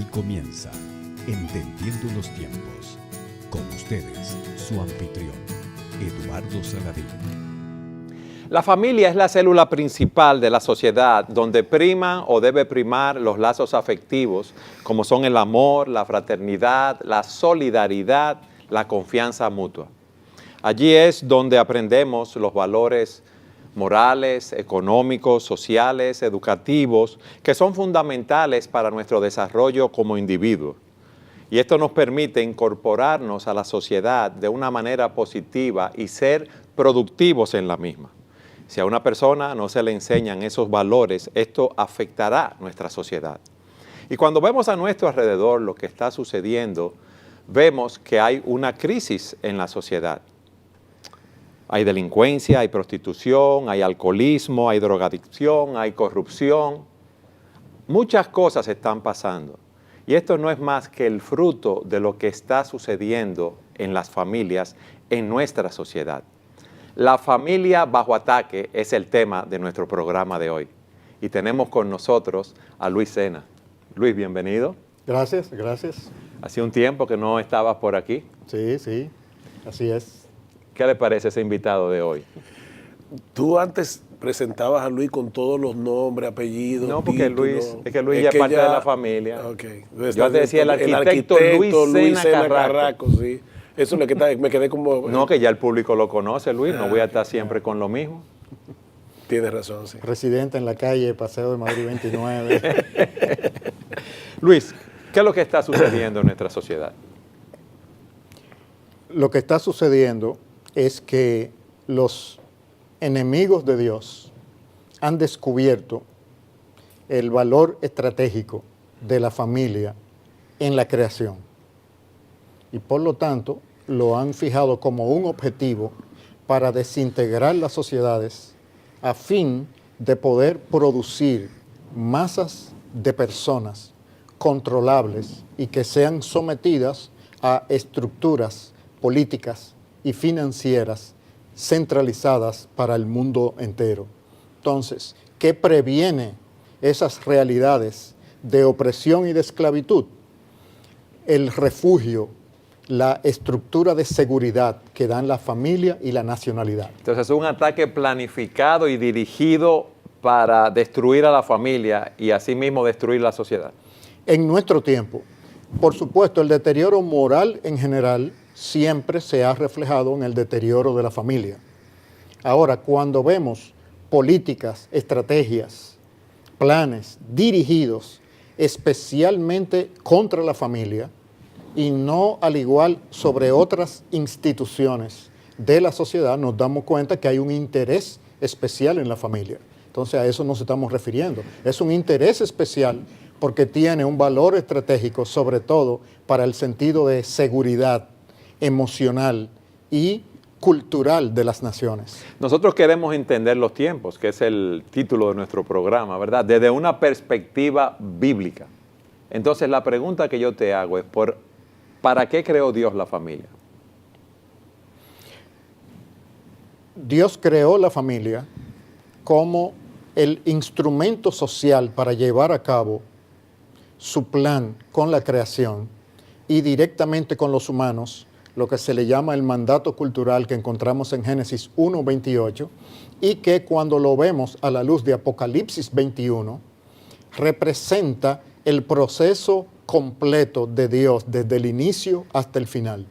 Aquí comienza Entendiendo los Tiempos. Con ustedes, su anfitrión, Eduardo Saladín. La familia es la célula principal de la sociedad donde priman o debe primar los lazos afectivos como son el amor, la fraternidad, la solidaridad, la confianza mutua. Allí es donde aprendemos los valores morales, económicos, sociales, educativos, que son fundamentales para nuestro desarrollo como individuo. Y esto nos permite incorporarnos a la sociedad de una manera positiva y ser productivos en la misma. Si a una persona no se le enseñan esos valores, esto afectará nuestra sociedad. Y cuando vemos a nuestro alrededor lo que está sucediendo, vemos que hay una crisis en la sociedad. Hay delincuencia, hay prostitución, hay alcoholismo, hay drogadicción, hay corrupción. Muchas cosas están pasando. Y esto no es más que el fruto de lo que está sucediendo en las familias, en nuestra sociedad. La familia bajo ataque es el tema de nuestro programa de hoy. Y tenemos con nosotros a Luis Sena. Luis, bienvenido. Gracias, gracias. Hacía un tiempo que no estabas por aquí. Sí, así es. ¿Qué le parece ese invitado de hoy? Tú antes presentabas a Luis con todos los nombres, apellidos, no, porque títulos. Luis ya es parte de la familia. Okay. Yo antes decía el arquitecto Luis Sena Carrasco. Sí. Eso es lo que me quedé como... No, que ya el público lo conoce, Luis. No voy a estar siempre con lo mismo. Tienes razón, sí. Residente en la calle Paseo de Madrid 29. Luis, ¿qué es lo que está sucediendo en nuestra sociedad? Lo que está sucediendo es que los enemigos de Dios han descubierto el valor estratégico de la familia en la creación. Y por lo tanto, lo han fijado como un objetivo para desintegrar las sociedades a fin de poder producir masas de personas controlables y que sean sometidas a estructuras políticas y financieras centralizadas para el mundo entero. Entonces, ¿qué previene esas realidades de opresión y de esclavitud? El refugio, la estructura de seguridad que dan la familia y la nacionalidad. Entonces es un ataque planificado y dirigido para destruir a la familia y asimismo destruir la sociedad. En nuestro tiempo, por supuesto, el deterioro moral en general siempre se ha reflejado en el deterioro de la familia. Ahora, cuando vemos políticas, estrategias, planes dirigidos especialmente contra la familia y no al igual sobre otras instituciones de la sociedad, nos damos cuenta que hay un interés especial en la familia. Entonces a eso nos estamos refiriendo. Es un interés especial porque tiene un valor estratégico, sobre todo para el sentido de seguridad emocional y cultural de las naciones. Nosotros queremos entender los tiempos, que es el título de nuestro programa, ¿verdad? Desde una perspectiva bíblica. Entonces la pregunta que yo te hago es, ¿para qué creó Dios la familia? Dios creó la familia como el instrumento social para llevar a cabo su plan con la creación y directamente con los humanos, lo que se le llama el mandato cultural que encontramos en Génesis 1:28 y que cuando lo vemos a la luz de Apocalipsis 21 representa el proceso completo de Dios desde el inicio hasta el final.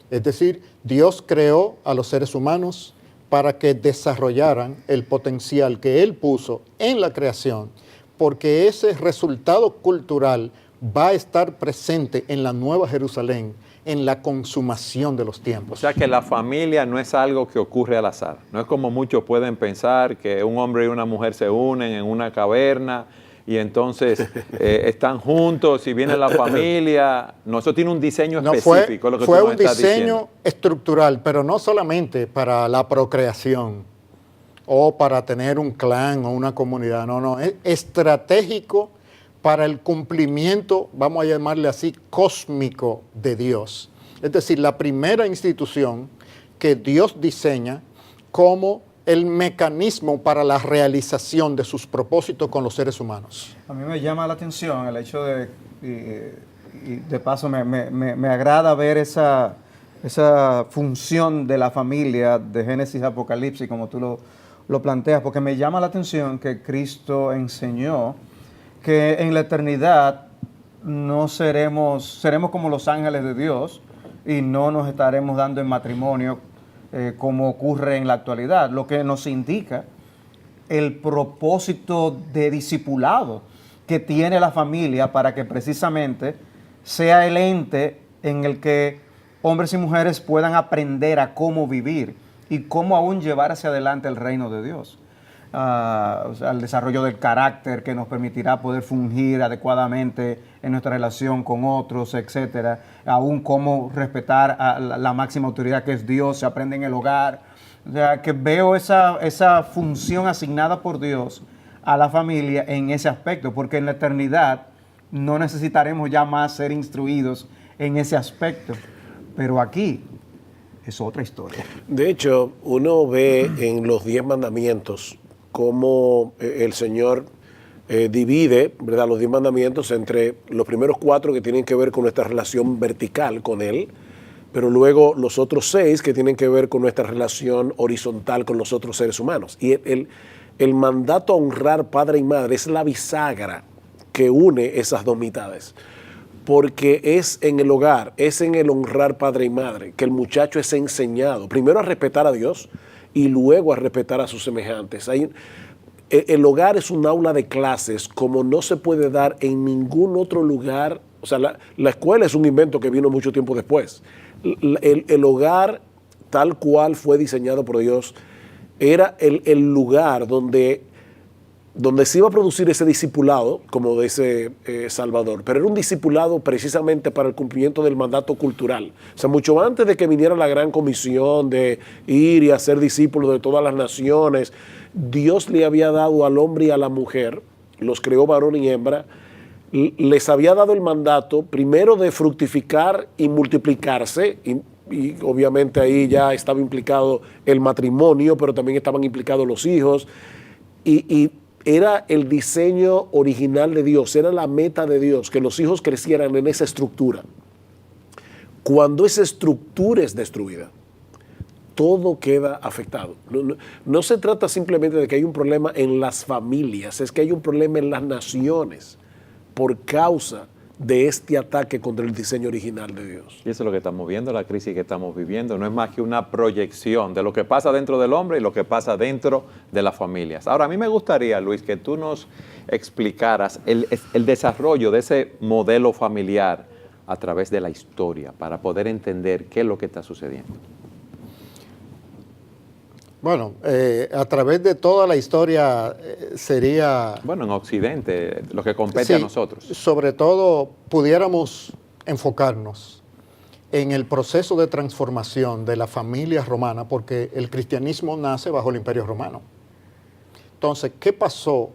Es decir, Dios creó a los seres humanos para que desarrollaran el potencial que Él puso en la creación, porque ese resultado cultural va a estar presente en la Nueva Jerusalén, en la consumación de los tiempos. O sea que la familia no es algo que ocurre al azar. No es como muchos pueden pensar que un hombre y una mujer se unen en una caverna y entonces están juntos y viene la familia. No, eso tiene un diseño específico. Fue un diseño estructural, pero no solamente para la procreación o para tener un clan o una comunidad. No, es estratégico para el cumplimiento, vamos a llamarle así, cósmico de Dios. Es decir, la primera institución que Dios diseña como el mecanismo para la realización de sus propósitos con los seres humanos. A mí me llama la atención el hecho de y de paso me agrada ver esa función de la familia de Génesis Apocalipsis, como tú lo planteas, porque me llama la atención que Cristo enseñó que en la eternidad no seremos como los ángeles de Dios y no nos estaremos dando en matrimonio como ocurre en la actualidad, lo que nos indica el propósito de discipulado que tiene la familia para que precisamente sea el ente en el que hombres y mujeres puedan aprender a cómo vivir y cómo aún llevar hacia adelante el reino de Dios. O sea, el desarrollo del carácter que nos permitirá poder fungir adecuadamente en nuestra relación con otros, etcétera. Aún cómo respetar a la máxima autoridad que es Dios, se aprende en el hogar. O sea, que veo esa función asignada por Dios a la familia en ese aspecto, porque en la eternidad no necesitaremos ya más ser instruidos en ese aspecto. Pero aquí es otra historia. De hecho, uno ve en los 10 mandamientos cómo el Señor divide, ¿verdad?, los 10 mandamientos entre los primeros 4 que tienen que ver con nuestra relación vertical con Él, pero luego los otros 6 que tienen que ver con nuestra relación horizontal con los otros seres humanos. Y el mandato a honrar padre y madre es la bisagra que une esas dos mitades. Porque es en el hogar, es en el honrar padre y madre, que el muchacho es enseñado, primero a respetar a Dios y luego a respetar a sus semejantes. El hogar es un aula de clases como no se puede dar en ningún otro lugar. O sea, la escuela es un invento que vino mucho tiempo después. El hogar, tal cual fue diseñado por Dios, era el lugar donde se iba a producir ese discipulado, como dice Salvador, pero era un discipulado precisamente para el cumplimiento del mandato cultural. O sea, mucho antes de que viniera la gran comisión de ir y hacer discípulos de todas las naciones, Dios le había dado al hombre y a la mujer, los creó varón y hembra, les había dado el mandato primero de fructificar y multiplicarse, y obviamente ahí ya estaba implicado el matrimonio, pero también estaban implicados los hijos, y era el diseño original de Dios, era la meta de Dios, que los hijos crecieran en esa estructura. Cuando esa estructura es destruida, todo queda afectado. No se trata simplemente de que hay un problema en las familias, es que hay un problema en las naciones por causa de este ataque contra el diseño original de Dios. Y eso es lo que estamos viendo, la crisis que estamos viviendo. No es más que una proyección de lo que pasa dentro del hombre y lo que pasa dentro de las familias. Ahora, a mí me gustaría, Luis, que tú nos explicaras el desarrollo de ese modelo familiar a través de la historia para poder entender qué es lo que está sucediendo. Bueno, a través de toda la historia sería... Bueno, en Occidente, lo que compete a nosotros. Sobre todo, pudiéramos enfocarnos en el proceso de transformación de la familia romana, porque el cristianismo nace bajo el Imperio Romano. Entonces, ¿qué pasó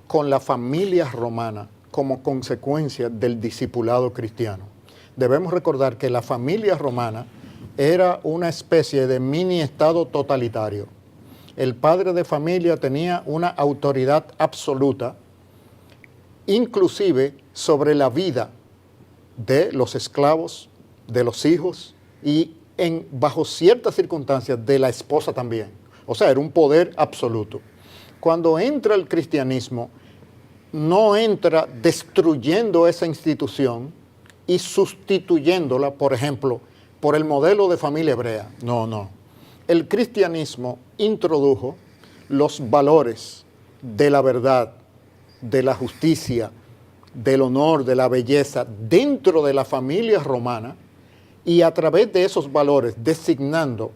con la familia romana como consecuencia del discipulado cristiano? Debemos recordar que la familia romana era una especie de mini estado totalitario. El padre de familia tenía una autoridad absoluta, inclusive sobre la vida de los esclavos, de los hijos y bajo ciertas circunstancias de la esposa también. O sea, era un poder absoluto. Cuando entra el cristianismo, no entra destruyendo esa institución y sustituyéndola, por ejemplo, por el modelo de familia hebrea. No. El cristianismo introdujo los valores de la verdad, de la justicia, del honor, de la belleza dentro de la familia romana y a través de esos valores designando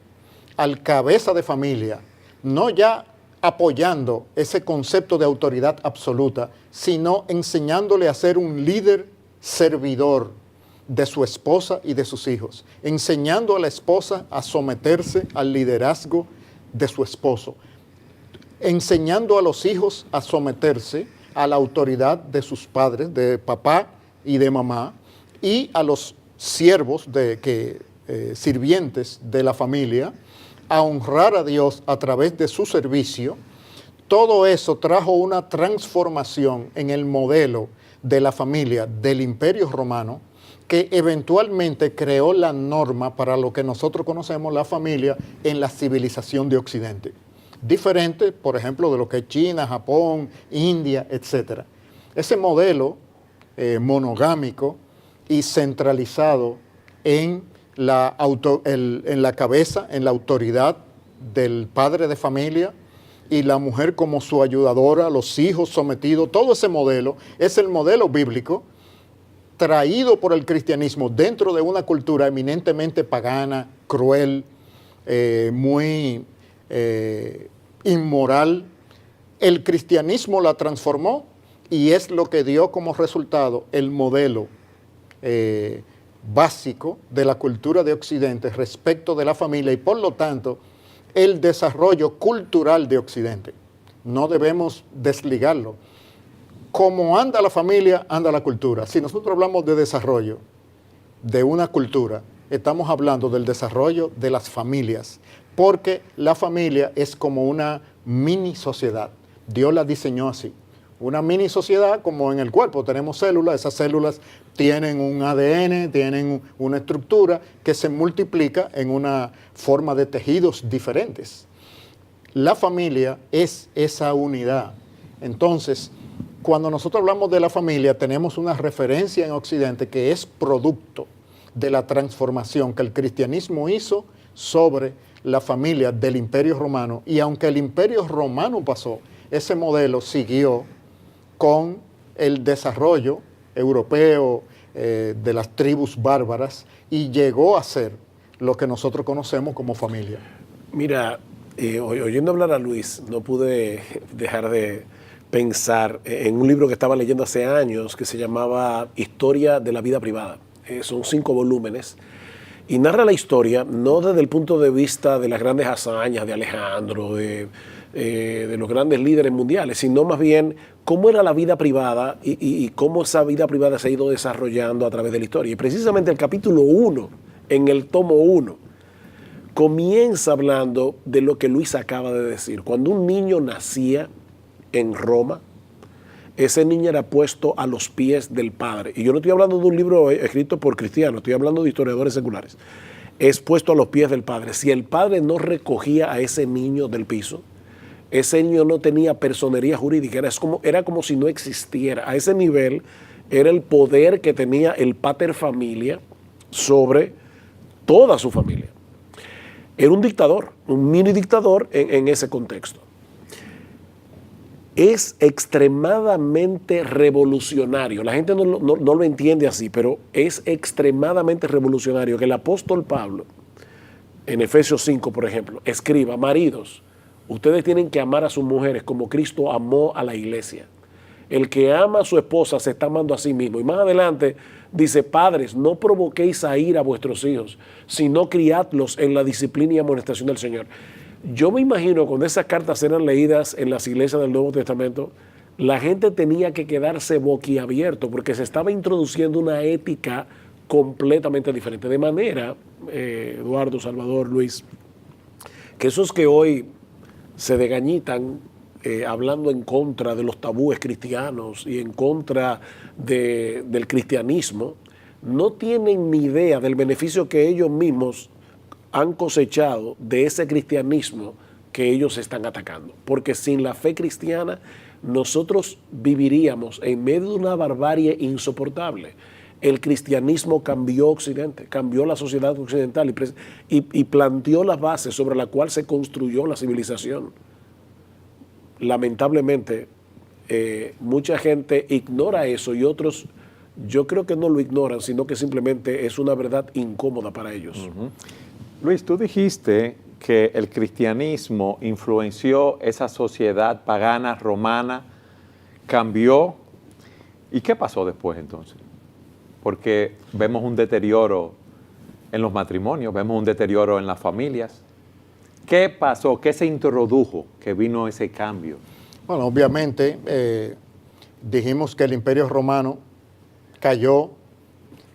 al cabeza de familia, no ya apoyando ese concepto de autoridad absoluta, sino enseñándole a ser un líder servidor de su esposa y de sus hijos, enseñando a la esposa a someterse al liderazgo de su esposo, enseñando a los hijos a someterse a la autoridad de sus padres, de papá y de mamá, y a los siervos, sirvientes de la familia, a honrar a Dios a través de su servicio, todo eso trajo una transformación en el modelo de la familia del Imperio Romano, que eventualmente creó la norma para lo que nosotros conocemos la familia en la civilización de Occidente. Diferente, por ejemplo, de lo que es China, Japón, India, etc. Ese modelo monogámico y centralizado en la cabeza, en la autoridad del padre de familia y la mujer como su ayudadora, los hijos sometidos, todo ese modelo es el modelo bíblico traído por el cristianismo dentro de una cultura eminentemente pagana, cruel, muy inmoral. El cristianismo la transformó y es lo que dio como resultado el modelo básico de la cultura de Occidente respecto de la familia y por lo tanto el desarrollo cultural de Occidente. No debemos desligarlo. Como anda la familia, anda la cultura. Si nosotros hablamos de desarrollo de una cultura, estamos hablando del desarrollo de las familias, porque la familia es como una mini sociedad. Dios la diseñó así. Una mini sociedad como en el cuerpo tenemos células, esas células tienen un ADN, tienen una estructura que se multiplica en una forma de tejidos diferentes. La familia es esa unidad. Entonces, cuando nosotros hablamos de la familia, tenemos una referencia en Occidente que es producto de la transformación que el cristianismo hizo sobre la familia del Imperio Romano. Y aunque el Imperio Romano pasó, ese modelo siguió con el desarrollo europeo de las tribus bárbaras y llegó a ser lo que nosotros conocemos como familia. Mira, oyendo hablar a Luis, no pude dejar de pensar en un libro que estaba leyendo hace años que se llamaba Historia de la Vida Privada. Son 5 volúmenes y narra la historia no desde el punto de vista de las grandes hazañas de Alejandro, de los grandes líderes mundiales, sino más bien cómo era la vida privada y cómo esa vida privada se ha ido desarrollando a través de la historia. Y precisamente el capítulo 1, en el tomo 1, comienza hablando de lo que Luis acaba de decir. Cuando un niño nacía en Roma, ese niño era puesto a los pies del padre. Y yo no estoy hablando de un libro escrito por cristianos, estoy hablando de historiadores seculares. Es puesto a los pies del padre. Si el padre no recogía a ese niño del piso, ese niño no tenía personería jurídica, era como si no existiera. A ese nivel era el poder que tenía el pater familia sobre toda su familia. Era un dictador, un mini dictador en ese contexto. Es extremadamente revolucionario. La gente no lo entiende así, pero es extremadamente revolucionario que el apóstol Pablo, en Efesios 5, por ejemplo, escriba: maridos, ustedes tienen que amar a sus mujeres como Cristo amó a la iglesia. El que ama a su esposa se está amando a sí mismo. Y más adelante dice: padres, no provoquéis a ira a vuestros hijos, sino criadlos en la disciplina y amonestación del Señor. Yo me imagino cuando esas cartas eran leídas en las iglesias del Nuevo Testamento, la gente tenía que quedarse boquiabierto porque se estaba introduciendo una ética completamente diferente. De manera, Eduardo, Salvador, Luis, que esos que hoy se degañitan hablando en contra de los tabúes cristianos y en contra del cristianismo, no tienen ni idea del beneficio que ellos mismos han cosechado de ese cristianismo que ellos están atacando. Porque sin la fe cristiana nosotros viviríamos en medio de una barbarie insoportable. El cristianismo cambió Occidente, cambió la sociedad occidental y planteó las bases sobre las cuales se construyó la civilización. Lamentablemente, mucha gente ignora eso y otros, yo creo que no lo ignoran, sino que simplemente es una verdad incómoda para ellos. Uh-huh. Luis, tú dijiste que el cristianismo influenció esa sociedad pagana, romana, cambió. ¿Y qué pasó después entonces? Porque vemos un deterioro en los matrimonios, vemos un deterioro en las familias. ¿Qué pasó? ¿Qué se introdujo que vino ese cambio? Bueno, obviamente dijimos que el Imperio Romano cayó.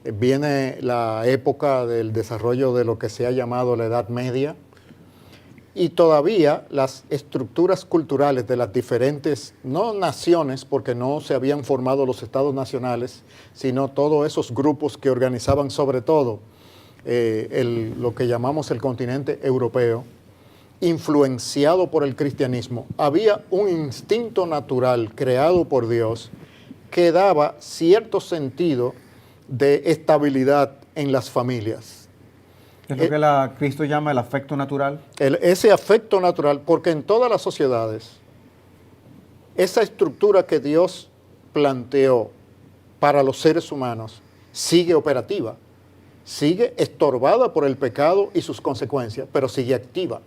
Viene la época del desarrollo de lo que se ha llamado la Edad Media Y todavía las estructuras culturales de las diferentes, no naciones, porque no se habían formado los estados nacionales, sino todos esos grupos que organizaban sobre todo lo que llamamos el continente europeo, influenciado por el cristianismo. Había un instinto natural creado por Dios que daba cierto sentido de estabilidad en las familias. Es lo que Cristo llama el afecto natural. Ese afecto natural, porque en todas las sociedades, esa estructura que Dios planteó para los seres humanos sigue operativa, sigue estorbada por el pecado y sus consecuencias, pero sigue activa.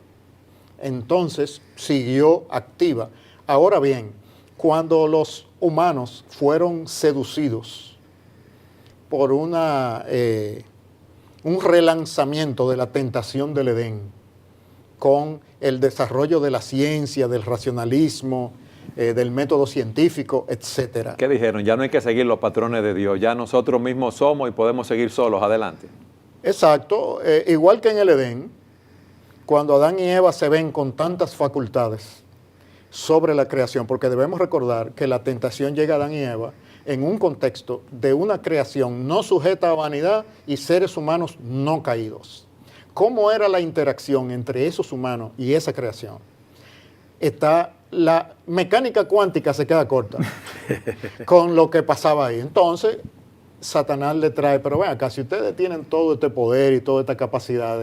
Entonces, siguió activa. Ahora bien, cuando los humanos fueron seducidos por un relanzamiento de la tentación del Edén, con el desarrollo de la ciencia, del racionalismo, del método científico, etc. ¿Qué dijeron? Ya no hay que seguir los patrones de Dios, ya nosotros mismos somos y podemos seguir solos, adelante. Exacto, igual que en el Edén, cuando Adán y Eva se ven con tantas facultades sobre la creación, porque debemos recordar que la tentación llega a Adán y Eva en un contexto de una creación no sujeta a vanidad y seres humanos no caídos. ¿Cómo era la interacción entre esos humanos y esa creación? La mecánica cuántica se queda corta con lo que pasaba ahí. Entonces, Satanás le trae, pero vean acá, si ustedes tienen todo este poder y toda esta capacidad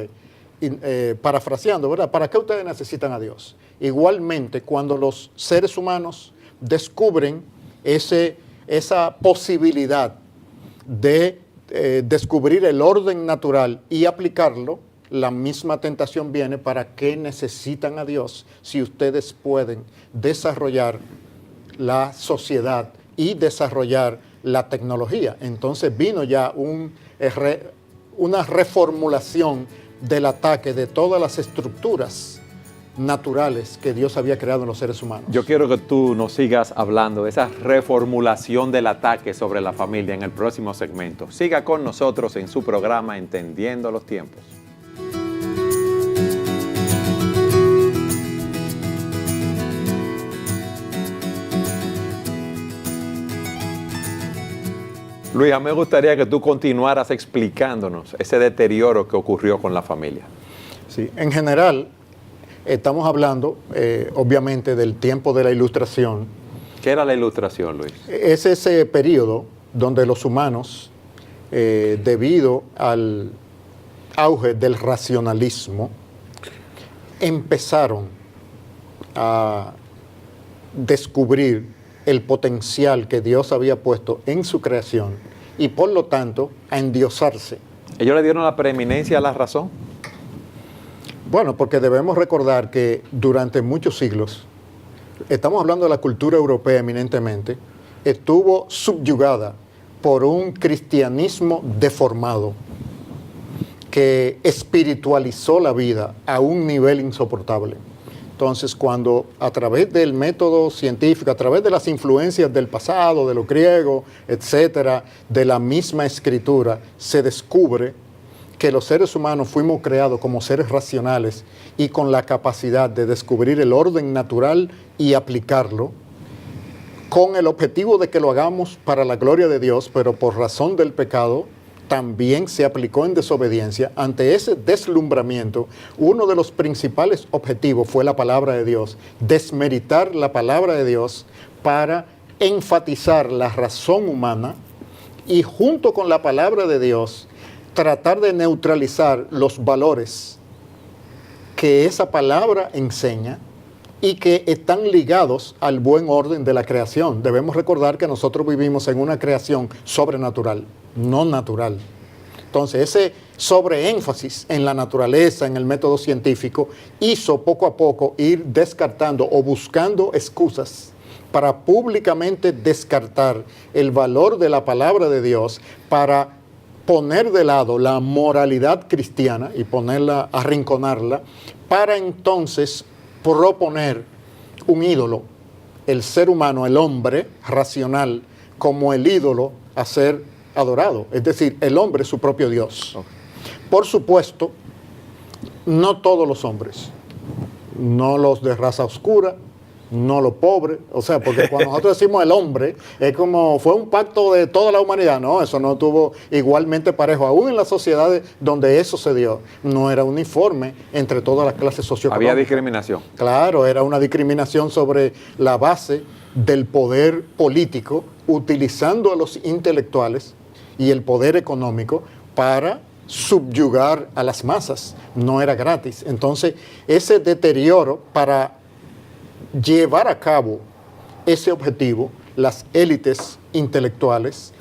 parafraseando, ¿verdad? ¿Para qué ustedes necesitan a Dios? Igualmente, cuando los seres humanos descubren esa posibilidad de descubrir el orden natural y aplicarlo, la misma tentación viene. ¿Para qué necesitan a Dios si ustedes pueden desarrollar la sociedad y desarrollar la tecnología? Entonces vino ya una reformulación del ataque de todas las estructuras naturales que Dios había creado en los seres humanos. Yo quiero que tú nos sigas hablando de esa reformulación del ataque sobre la familia en el próximo segmento. Siga con nosotros en su programa Entendiendo los Tiempos. Luisa, me gustaría que tú continuaras explicándonos ese deterioro que ocurrió con la familia. Sí, en general, estamos hablando, obviamente, del tiempo de la Ilustración. ¿Qué era la Ilustración, Luis? Es ese periodo donde los humanos, debido al auge del racionalismo, empezaron a descubrir el potencial que Dios había puesto en su creación y, por lo tanto, a endiosarse. ¿Ellos le dieron la preeminencia a la razón? Bueno, porque debemos recordar que durante muchos siglos, estamos hablando de la cultura europea eminentemente, estuvo subyugada por un cristianismo deformado que espiritualizó la vida a un nivel insoportable. Entonces, cuando a través del método científico, a través de las influencias del pasado, de lo griego, etcétera, de la misma escritura, se descubre que los seres humanos fuimos creados como seres racionales y con la capacidad de descubrir el orden natural y aplicarlo, con el objetivo de que lo hagamos para la gloria de Dios, pero por razón del pecado también se aplicó en desobediencia. Ante ese deslumbramiento, uno de los principales objetivos fue la palabra de Dios, desmeritar la palabra de Dios para enfatizar la razón humana y, junto con la palabra de Dios, tratar de neutralizar los valores que esa palabra enseña y que están ligados al buen orden de la creación. Debemos recordar que nosotros vivimos en una creación sobrenatural, no natural. Entonces, ese sobreénfasis en la naturaleza, en el método científico, hizo poco a poco ir descartando o buscando excusas para públicamente descartar el valor de la palabra de Dios, para poner de lado la moralidad cristiana y ponerla, arrinconarla, para entonces proponer un ídolo, el ser humano, el hombre racional, como el ídolo a ser adorado, es decir, el hombre es su propio Dios. Por supuesto, no todos los hombres, no los de raza oscura, no los pobres. O sea, porque cuando nosotros decimos el hombre, es como fue un pacto de toda la humanidad. No, eso no tuvo igualmente parejo. Aún en las sociedades donde eso se dio, no era uniforme entre todas las clases socioeconómicas. Había discriminación. Claro, era una discriminación sobre la base del poder político, utilizando a los intelectuales y el poder económico para subyugar a las masas. No era gratis. Entonces, ese deterioro para llevar a cabo ese objetivo, las élites intelectuales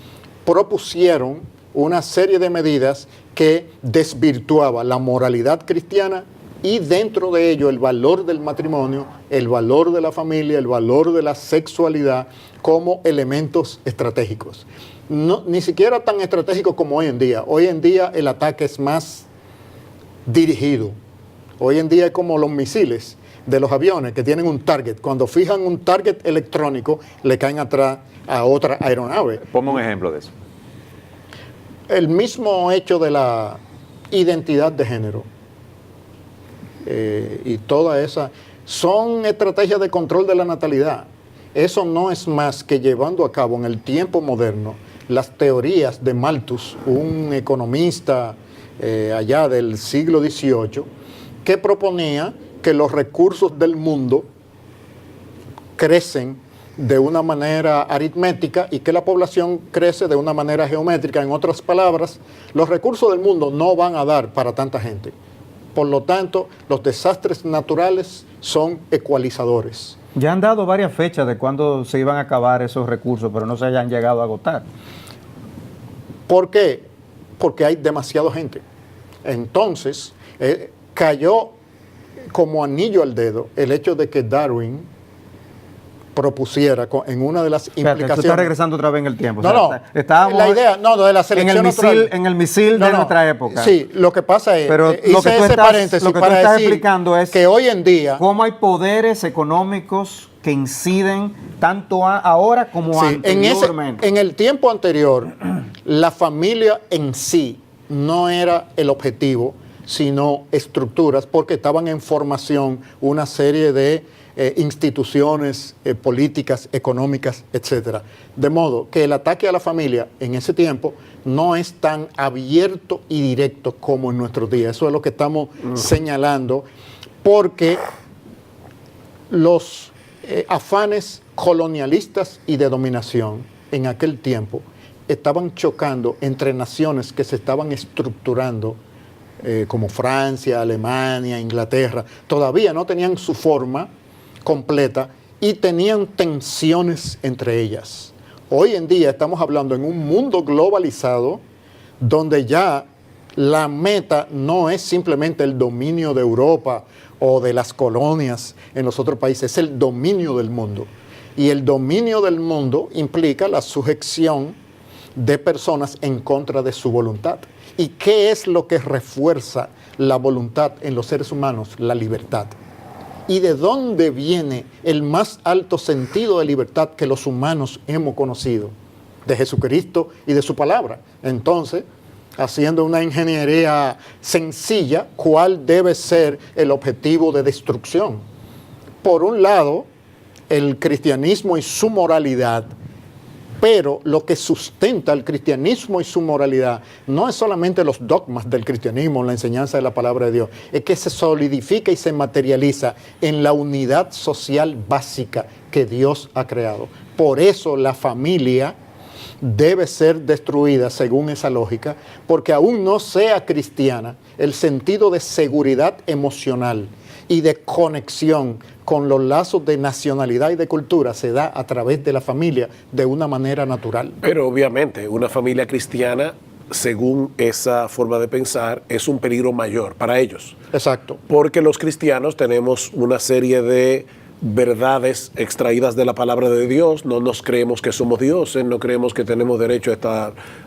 propusieron una serie de medidas que desvirtuaba la moralidad cristiana y dentro de ello el valor del matrimonio, el valor de la familia, el valor de la sexualidad como elementos estratégicos. No, ni siquiera tan estratégicos como hoy en día. Hoy en día el ataque es más dirigido. Hoy en día es como los misiles de los aviones que tienen un target. Cuando fijan un target electrónico, le caen atrás a otra aeronave. Ponme un ejemplo de eso. El mismo hecho de la identidad de género y toda esa son estrategias de control de la natalidad. Eso no es más que llevando a cabo en el tiempo moderno las teorías de Malthus, un economista allá del siglo XVIII, que proponía que los recursos del mundo crecen de una manera aritmética y que la población crece de una manera geométrica. En otras palabras, los recursos del mundo no van a dar para tanta gente. Por lo tanto, los desastres naturales son ecualizadores. Ya han dado varias fechas de cuándo se iban a acabar esos recursos, pero no se hayan llegado a agotar. ¿Por qué? Porque hay demasiada gente. Entonces, cayó como anillo al dedo el hecho de que Darwin propusiera en una de las implicaciones. Tú estás regresando otra vez en el tiempo. No, o sea, no. Estábamos la idea, no, de la selección natural. En el misil de nuestra época. Sí, lo que pasa es, pero hice ese paréntesis lo que para tú estás decir explicando es que hoy en día, cómo hay poderes económicos que inciden tanto ahora como sí, anteriormente. en el tiempo anterior, la familia en sí no era el objetivo, sino estructuras, porque estaban en formación una serie de instituciones políticas, económicas, etcétera. De modo que el ataque a la familia en ese tiempo no es tan abierto y directo como en nuestros días. Eso es lo que estamos señalando, porque los afanes colonialistas y de dominación en aquel tiempo estaban chocando entre naciones que se estaban estructurando, como Francia, Alemania, Inglaterra. Todavía no tenían su forma completa y tenían tensiones entre ellas. Hoy en día estamos hablando en un mundo globalizado donde ya la meta no es simplemente el dominio de Europa o de las colonias en los otros países, es el dominio del mundo. Y el dominio del mundo implica la sujeción de personas en contra de su voluntad. ¿Y qué es lo que refuerza la voluntad en los seres humanos? La libertad. ¿Y de dónde viene el más alto sentido de libertad que los humanos hemos conocido? De Jesucristo y de su palabra. Entonces, haciendo una ingeniería sencilla, ¿cuál debe ser el objetivo de destrucción? Por un lado, el cristianismo y su moralidad, pero lo que sustenta el cristianismo y su moralidad no es solamente los dogmas del cristianismo, la enseñanza de la palabra de Dios, es que se solidifica y se materializa en la unidad social básica que Dios ha creado. Por eso la familia debe ser destruida según esa lógica, porque aún no sea cristiana, el sentido de seguridad emocional y de conexión con los lazos de nacionalidad y de cultura se da a través de la familia de una manera natural. Pero obviamente una familia cristiana, según esa forma de pensar, es un peligro mayor para ellos. Exacto. Porque los cristianos tenemos una serie de verdades extraídas de la palabra de Dios, no nos creemos que somos dioses, no creemos que tenemos derecho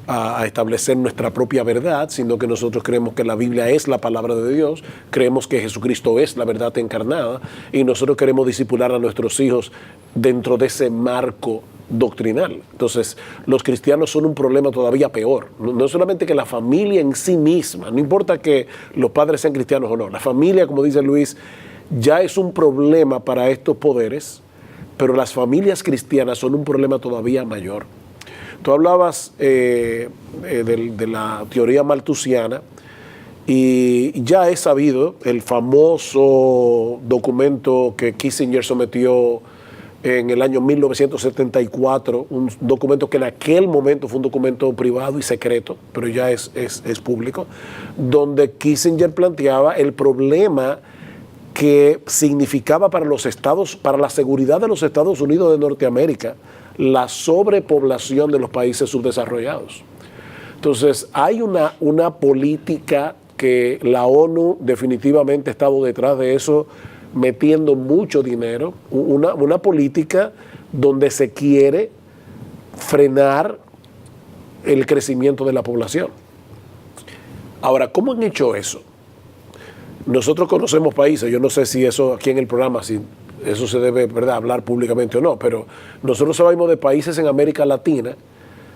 a establecer nuestra propia verdad, sino que nosotros creemos que la Biblia es la palabra de Dios, creemos que Jesucristo es la verdad encarnada y nosotros queremos discipular a nuestros hijos dentro de ese marco doctrinal. Entonces, los cristianos son un problema todavía peor. No solamente que la familia en sí misma, no importa que los padres sean cristianos o no, la familia, como dice Luis, ya es un problema para estos poderes, pero las familias cristianas son un problema todavía mayor. Tú hablabas de la teoría malthusiana, y ya es sabido el famoso documento que Kissinger sometió en el año 1974, un documento que en aquel momento fue un documento privado y secreto, pero ya es público, donde Kissinger planteaba el problema que significaba para los estados, para la seguridad de los Estados Unidos de Norteamérica, la sobrepoblación de los países subdesarrollados. Entonces, hay una política que la ONU definitivamente ha estado detrás de eso, metiendo mucho dinero, una política donde se quiere frenar el crecimiento de la población. Ahora, ¿cómo han hecho eso? Nosotros conocemos países, yo no sé si eso aquí en el programa, si eso se debe, ¿verdad?, hablar públicamente o no, pero nosotros sabemos de países en América Latina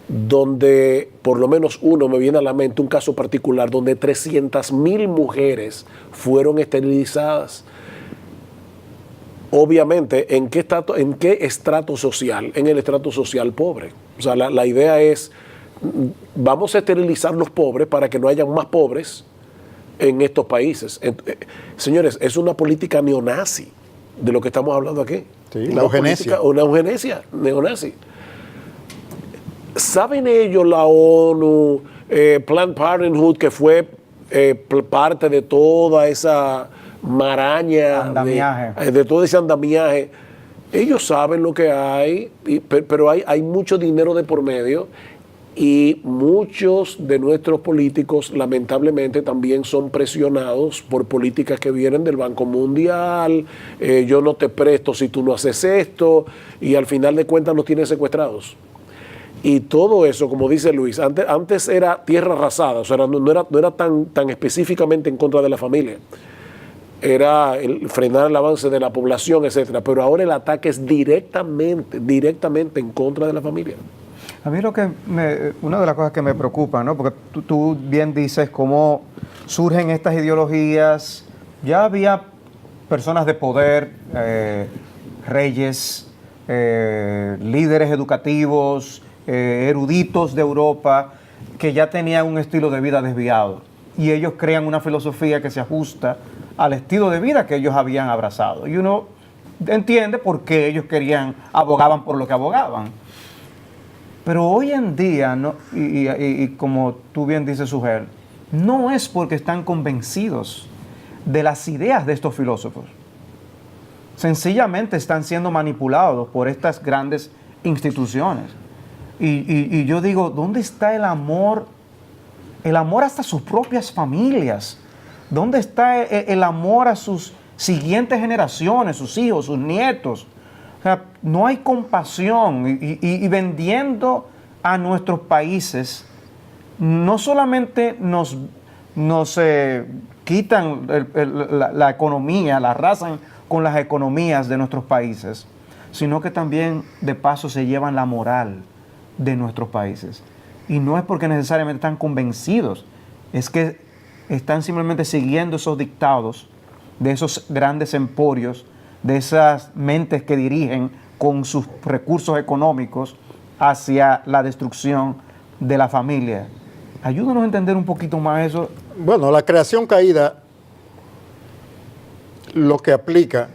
donde por lo menos uno me viene a la mente, un caso particular, donde 300,000 mujeres fueron esterilizadas. Obviamente, ¿en qué estrato social? En el estrato social pobre. O sea, la idea es, vamos a esterilizar los pobres para que no haya más pobres en estos países. Señores, es una política neonazi de lo que estamos hablando aquí. Sí, la eugenesia. Una eugenesia neonazi. ¿Saben ellos, la ONU, Planned Parenthood, que fue parte de toda esa maraña, de todo ese andamiaje? Ellos saben lo que hay, pero hay mucho dinero de por medio, y muchos de nuestros políticos lamentablemente también son presionados por políticas que vienen del Banco Mundial. Yo no te presto si tú no haces esto, y al final de cuentas nos tienen secuestrados. Y todo eso, como dice Luis, antes era tierra arrasada, o sea, no era tan específicamente en contra de la familia. Era frenar el avance de la población, etcétera. Pero ahora el ataque es directamente en contra de la familia. A mí una de las cosas que me preocupa, ¿no? Porque tú bien dices cómo surgen estas ideologías. Ya había personas de poder, reyes, líderes educativos, eruditos de Europa, que ya tenían un estilo de vida desviado, y ellos crean una filosofía que se ajusta al estilo de vida que ellos habían abrazado, y uno entiende por qué ellos abogaban por lo que abogaban. Pero hoy en día, ¿no? y como tú bien dices, Sugel, no es porque están convencidos de las ideas de estos filósofos. Sencillamente están siendo manipulados por estas grandes instituciones. Y yo digo, ¿dónde está el amor? El amor hasta sus propias familias. ¿Dónde está el amor a sus siguientes generaciones, sus hijos, sus nietos? O sea, no hay compasión. Y vendiendo a nuestros países, no solamente nos quitan la economía, la arrasan con las economías de nuestros países, sino que también de paso se llevan la moral de nuestros países. Y no es porque necesariamente están convencidos, es que están simplemente siguiendo esos dictados de esos grandes emporios, de esas mentes que dirigen con sus recursos económicos hacia la destrucción de la familia. Ayúdanos a entender un poquito más eso. Bueno, la creación caída lo que aplica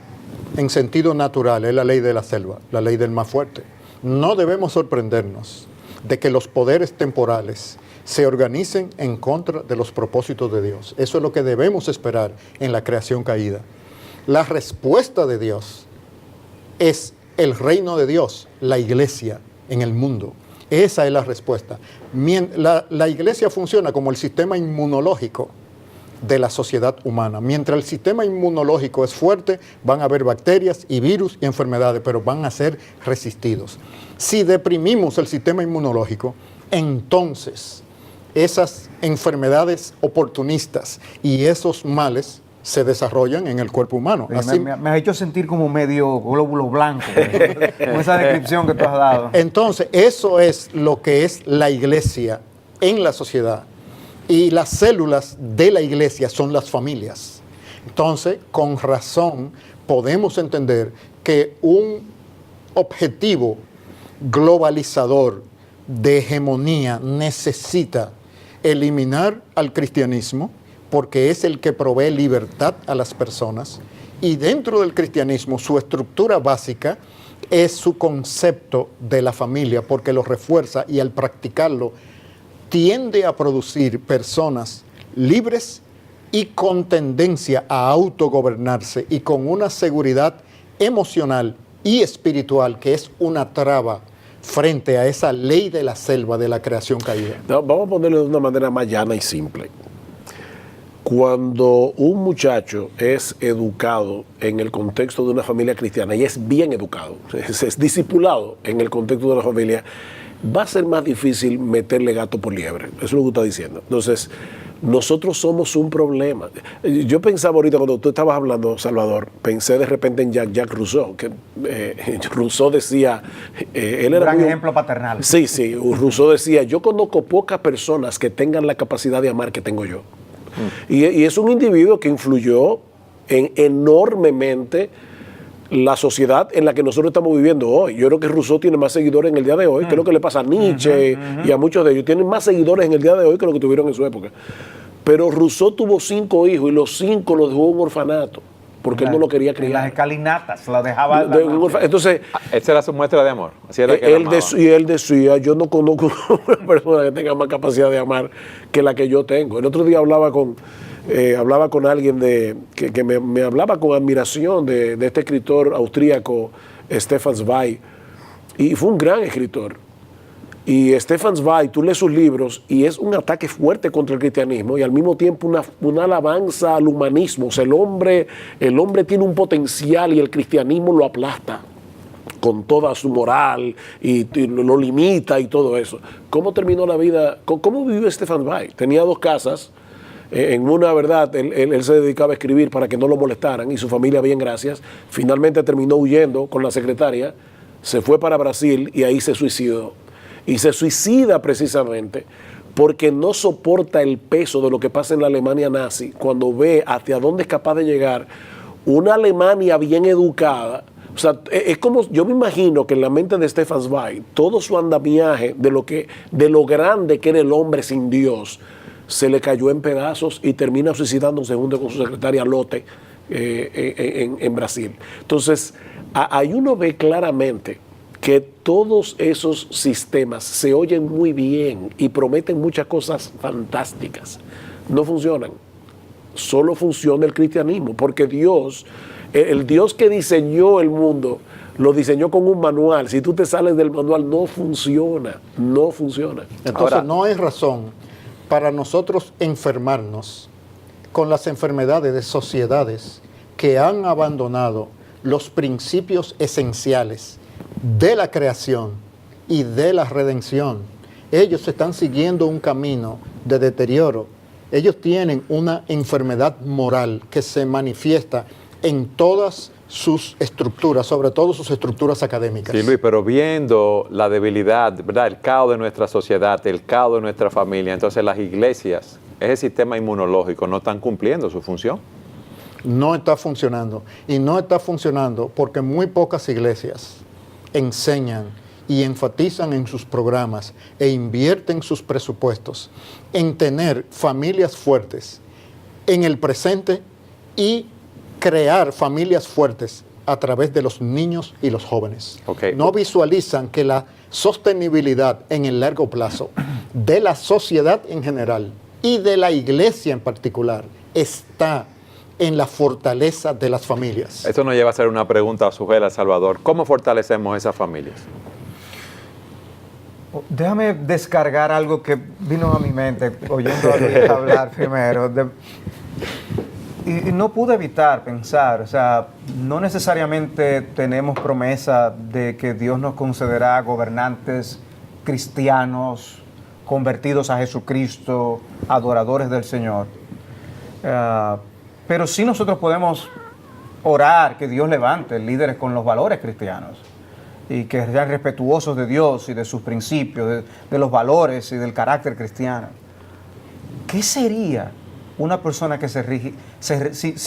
en sentido natural es la ley de la selva, la ley del más fuerte. No debemos sorprendernos de que los poderes temporales se organicen en contra de los propósitos de Dios. Eso es lo que debemos esperar en la creación caída. La respuesta de Dios es el reino de Dios, la iglesia en el mundo. Esa es la respuesta. La iglesia funciona como el sistema inmunológico de la sociedad humana. Mientras el sistema inmunológico es fuerte, van a haber bacterias y virus y enfermedades, pero van a ser resistidos. Si deprimimos el sistema inmunológico, entonces esas enfermedades oportunistas y esos males se desarrollan en el cuerpo humano. Así, me has hecho sentir como medio glóbulo blanco, con esa descripción que tú has dado. Entonces, eso es lo que es la iglesia en la sociedad. Y las células de la iglesia son las familias. Entonces, con razón, podemos entender que un objetivo globalizador de hegemonía necesita eliminar al cristianismo porque es el que provee libertad a las personas, y dentro del cristianismo su estructura básica es su concepto de la familia porque lo refuerza, y al practicarlo tiende a producir personas libres y con tendencia a autogobernarse y con una seguridad emocional y espiritual que es una traba frente a esa ley de la selva de la creación caída. No, vamos a ponerlo de una manera más llana y simple. Cuando un muchacho es educado en el contexto de una familia cristiana y es bien educado, es discipulado en el contexto de una familia, va a ser más difícil meterle gato por liebre. Eso es lo que está diciendo. Entonces, nosotros somos un problema. Yo pensaba ahorita cuando tú estabas hablando, Salvador, pensé de repente en Jacques Rousseau, que Rousseau decía... él era gran ejemplo paternal. Sí, sí, Rousseau decía, yo conozco pocas personas que tengan la capacidad de amar que tengo yo. Y es un individuo que influyó enormemente la sociedad en la que nosotros estamos viviendo hoy. Yo creo que Rousseau tiene más seguidores en el día de hoy, que es lo que le pasa a Nietzsche y a muchos de ellos. Tienen más seguidores en el día de hoy que lo que tuvieron en su época. Pero Rousseau tuvo 5 hijos y los 5 los dejó en un orfanato porque él no lo quería criar. En las escalinatas, lo dejaba... Entonces, esa era su muestra de amor. Así era que él decía, yo no conozco una persona que tenga más capacidad de amar que la que yo tengo. El otro día hablaba con alguien que me hablaba con admiración de este escritor austríaco, Stefan Zweig, y fue un gran escritor. Y Stefan Zweig, tú lees sus libros y es un ataque fuerte contra el cristianismo y al mismo tiempo una alabanza al humanismo. O sea, el hombre tiene un potencial y el cristianismo lo aplasta con toda su moral y lo limita y todo eso. ¿Cómo terminó la vida? ¿Cómo vivió Stefan Zweig? Tenía 2 casas. En una, verdad, él se dedicaba a escribir para que no lo molestaran y su familia, bien, gracias. Finalmente terminó huyendo con la secretaria, se fue para Brasil y ahí se suicidó. Y se suicida precisamente porque no soporta el peso de lo que pasa en la Alemania nazi cuando ve hacia dónde es capaz de llegar una Alemania bien educada. O sea, es como, yo me imagino que en la mente de Stefan Zweig, todo su andamiaje de lo grande que era el hombre sin Dios, se le cayó en pedazos y termina suicidándose junto con su secretaria Lotte en Brasil. Entonces, ahí uno ve claramente que todos esos sistemas se oyen muy bien y prometen muchas cosas fantásticas. No funcionan. Solo funciona el cristianismo, porque Dios, el Dios que diseñó el mundo, lo diseñó con un manual. Si tú te sales del manual, no funciona. No funciona. Entonces, ahora, no hay razón para nosotros enfermarnos con las enfermedades de sociedades que han abandonado los principios esenciales de la creación y de la redención. Ellos están siguiendo un camino de deterioro. Ellos tienen una enfermedad moral que se manifiesta en todas sus estructuras, sobre todo sus estructuras académicas. Sí, Luis, pero viendo la debilidad, ¿verdad? El caos de nuestra sociedad, el caos de nuestra familia, entonces las iglesias, ese sistema inmunológico, no están cumpliendo su función. No está funcionando. Y no está funcionando porque muy pocas iglesias enseñan y enfatizan en sus programas e invierten sus presupuestos en tener familias fuertes en el presente y crear familias fuertes a través de los niños y los jóvenes. Okay. No visualizan que la sostenibilidad en el largo plazo de la sociedad en general y de la iglesia en particular está en la fortaleza de las familias. Esto nos lleva a hacer una pregunta a Sujela, Salvador. ¿Cómo fortalecemos esas familias? Déjame descargar algo que vino a mi mente oyendo a Luis hablar primero. Y no pude evitar pensar, o sea, no necesariamente tenemos promesa de que Dios nos concederá gobernantes cristianos, convertidos a Jesucristo, adoradores del Señor. Pero sí nosotros podemos orar que Dios levante líderes con los valores cristianos y que sean respetuosos de Dios y de sus principios, de los valores y del carácter cristiano. ¿Qué sería una persona que se rige,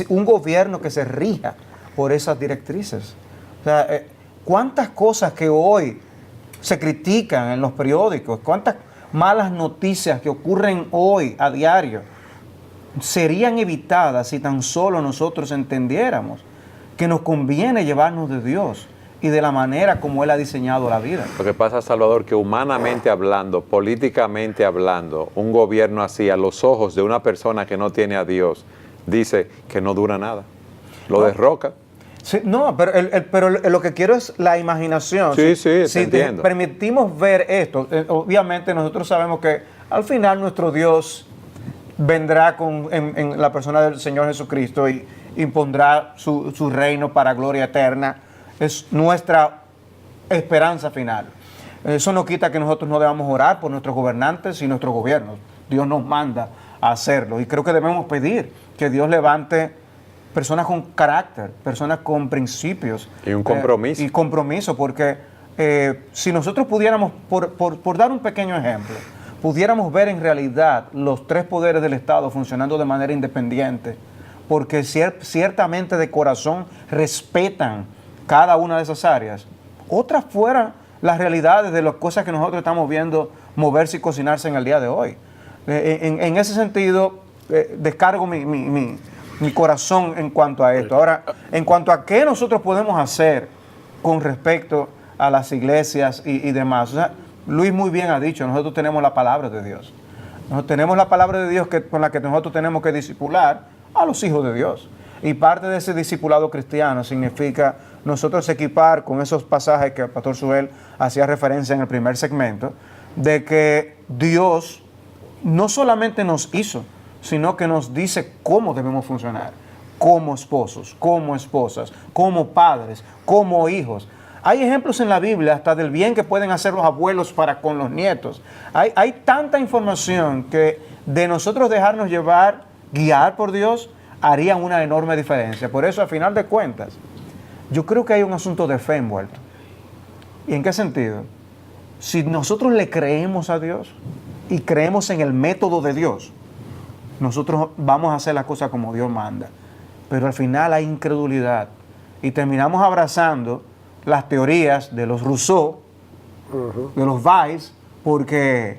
un gobierno que se rija por esas directrices. O sea, cuántas cosas que hoy se critican en los periódicos, cuántas malas noticias que ocurren hoy a diario, serían evitadas si tan solo nosotros entendiéramos que nos conviene llevarnos de Dios y de la manera como Él ha diseñado la vida. Lo que pasa, Salvador, que humanamente hablando, políticamente hablando, un gobierno así, a los ojos de una persona que no tiene a Dios, dice que no dura nada. Lo derroca. Sí, no, pero lo que quiero es la imaginación. Sí, te si entiendo. Permitimos ver esto, obviamente nosotros sabemos que al final nuestro Dios vendrá en la persona del Señor Jesucristo y impondrá su reino para gloria eterna. Es nuestra esperanza final. Eso no quita que nosotros no debamos orar por nuestros gobernantes y nuestros gobiernos. Dios nos manda a hacerlo y creo que debemos pedir que Dios levante personas con carácter, personas con principios. Y un compromiso. Y compromiso, porque si nosotros pudiéramos, por dar un pequeño ejemplo, pudiéramos ver en realidad los tres poderes del Estado funcionando de manera independiente, porque ciertamente de corazón respetan cada una de esas áreas. Otras fueran las realidades de las cosas que nosotros estamos viendo moverse y cocinarse en el día de hoy. En ese sentido, descargo mi corazón en cuanto a esto. Ahora, en cuanto a qué nosotros podemos hacer con respecto a las iglesias y demás. O sea, Luis muy bien ha dicho, nosotros tenemos la palabra de Dios. Nosotros tenemos la palabra de Dios con la que nosotros tenemos que discipular a los hijos de Dios. Y parte de ese discipulado cristiano significa nosotros equipar con esos pasajes que el pastor Suel hacía referencia en el primer segmento, de que Dios no solamente nos hizo, sino que nos dice cómo debemos funcionar, como esposos, como esposas, como padres, como hijos. Hay ejemplos en la Biblia hasta del bien que pueden hacer los abuelos para con los nietos. Hay tanta información que de nosotros dejarnos llevar, guiar por Dios, haría una enorme diferencia. Por eso, al final de cuentas, yo creo que hay un asunto de fe envuelto. ¿Y en qué sentido? Si nosotros le creemos a Dios y creemos en el método de Dios, nosotros vamos a hacer las cosas como Dios manda. Pero al final hay incredulidad y terminamos abrazando las teorías de los Rousseau, de los Weiss, porque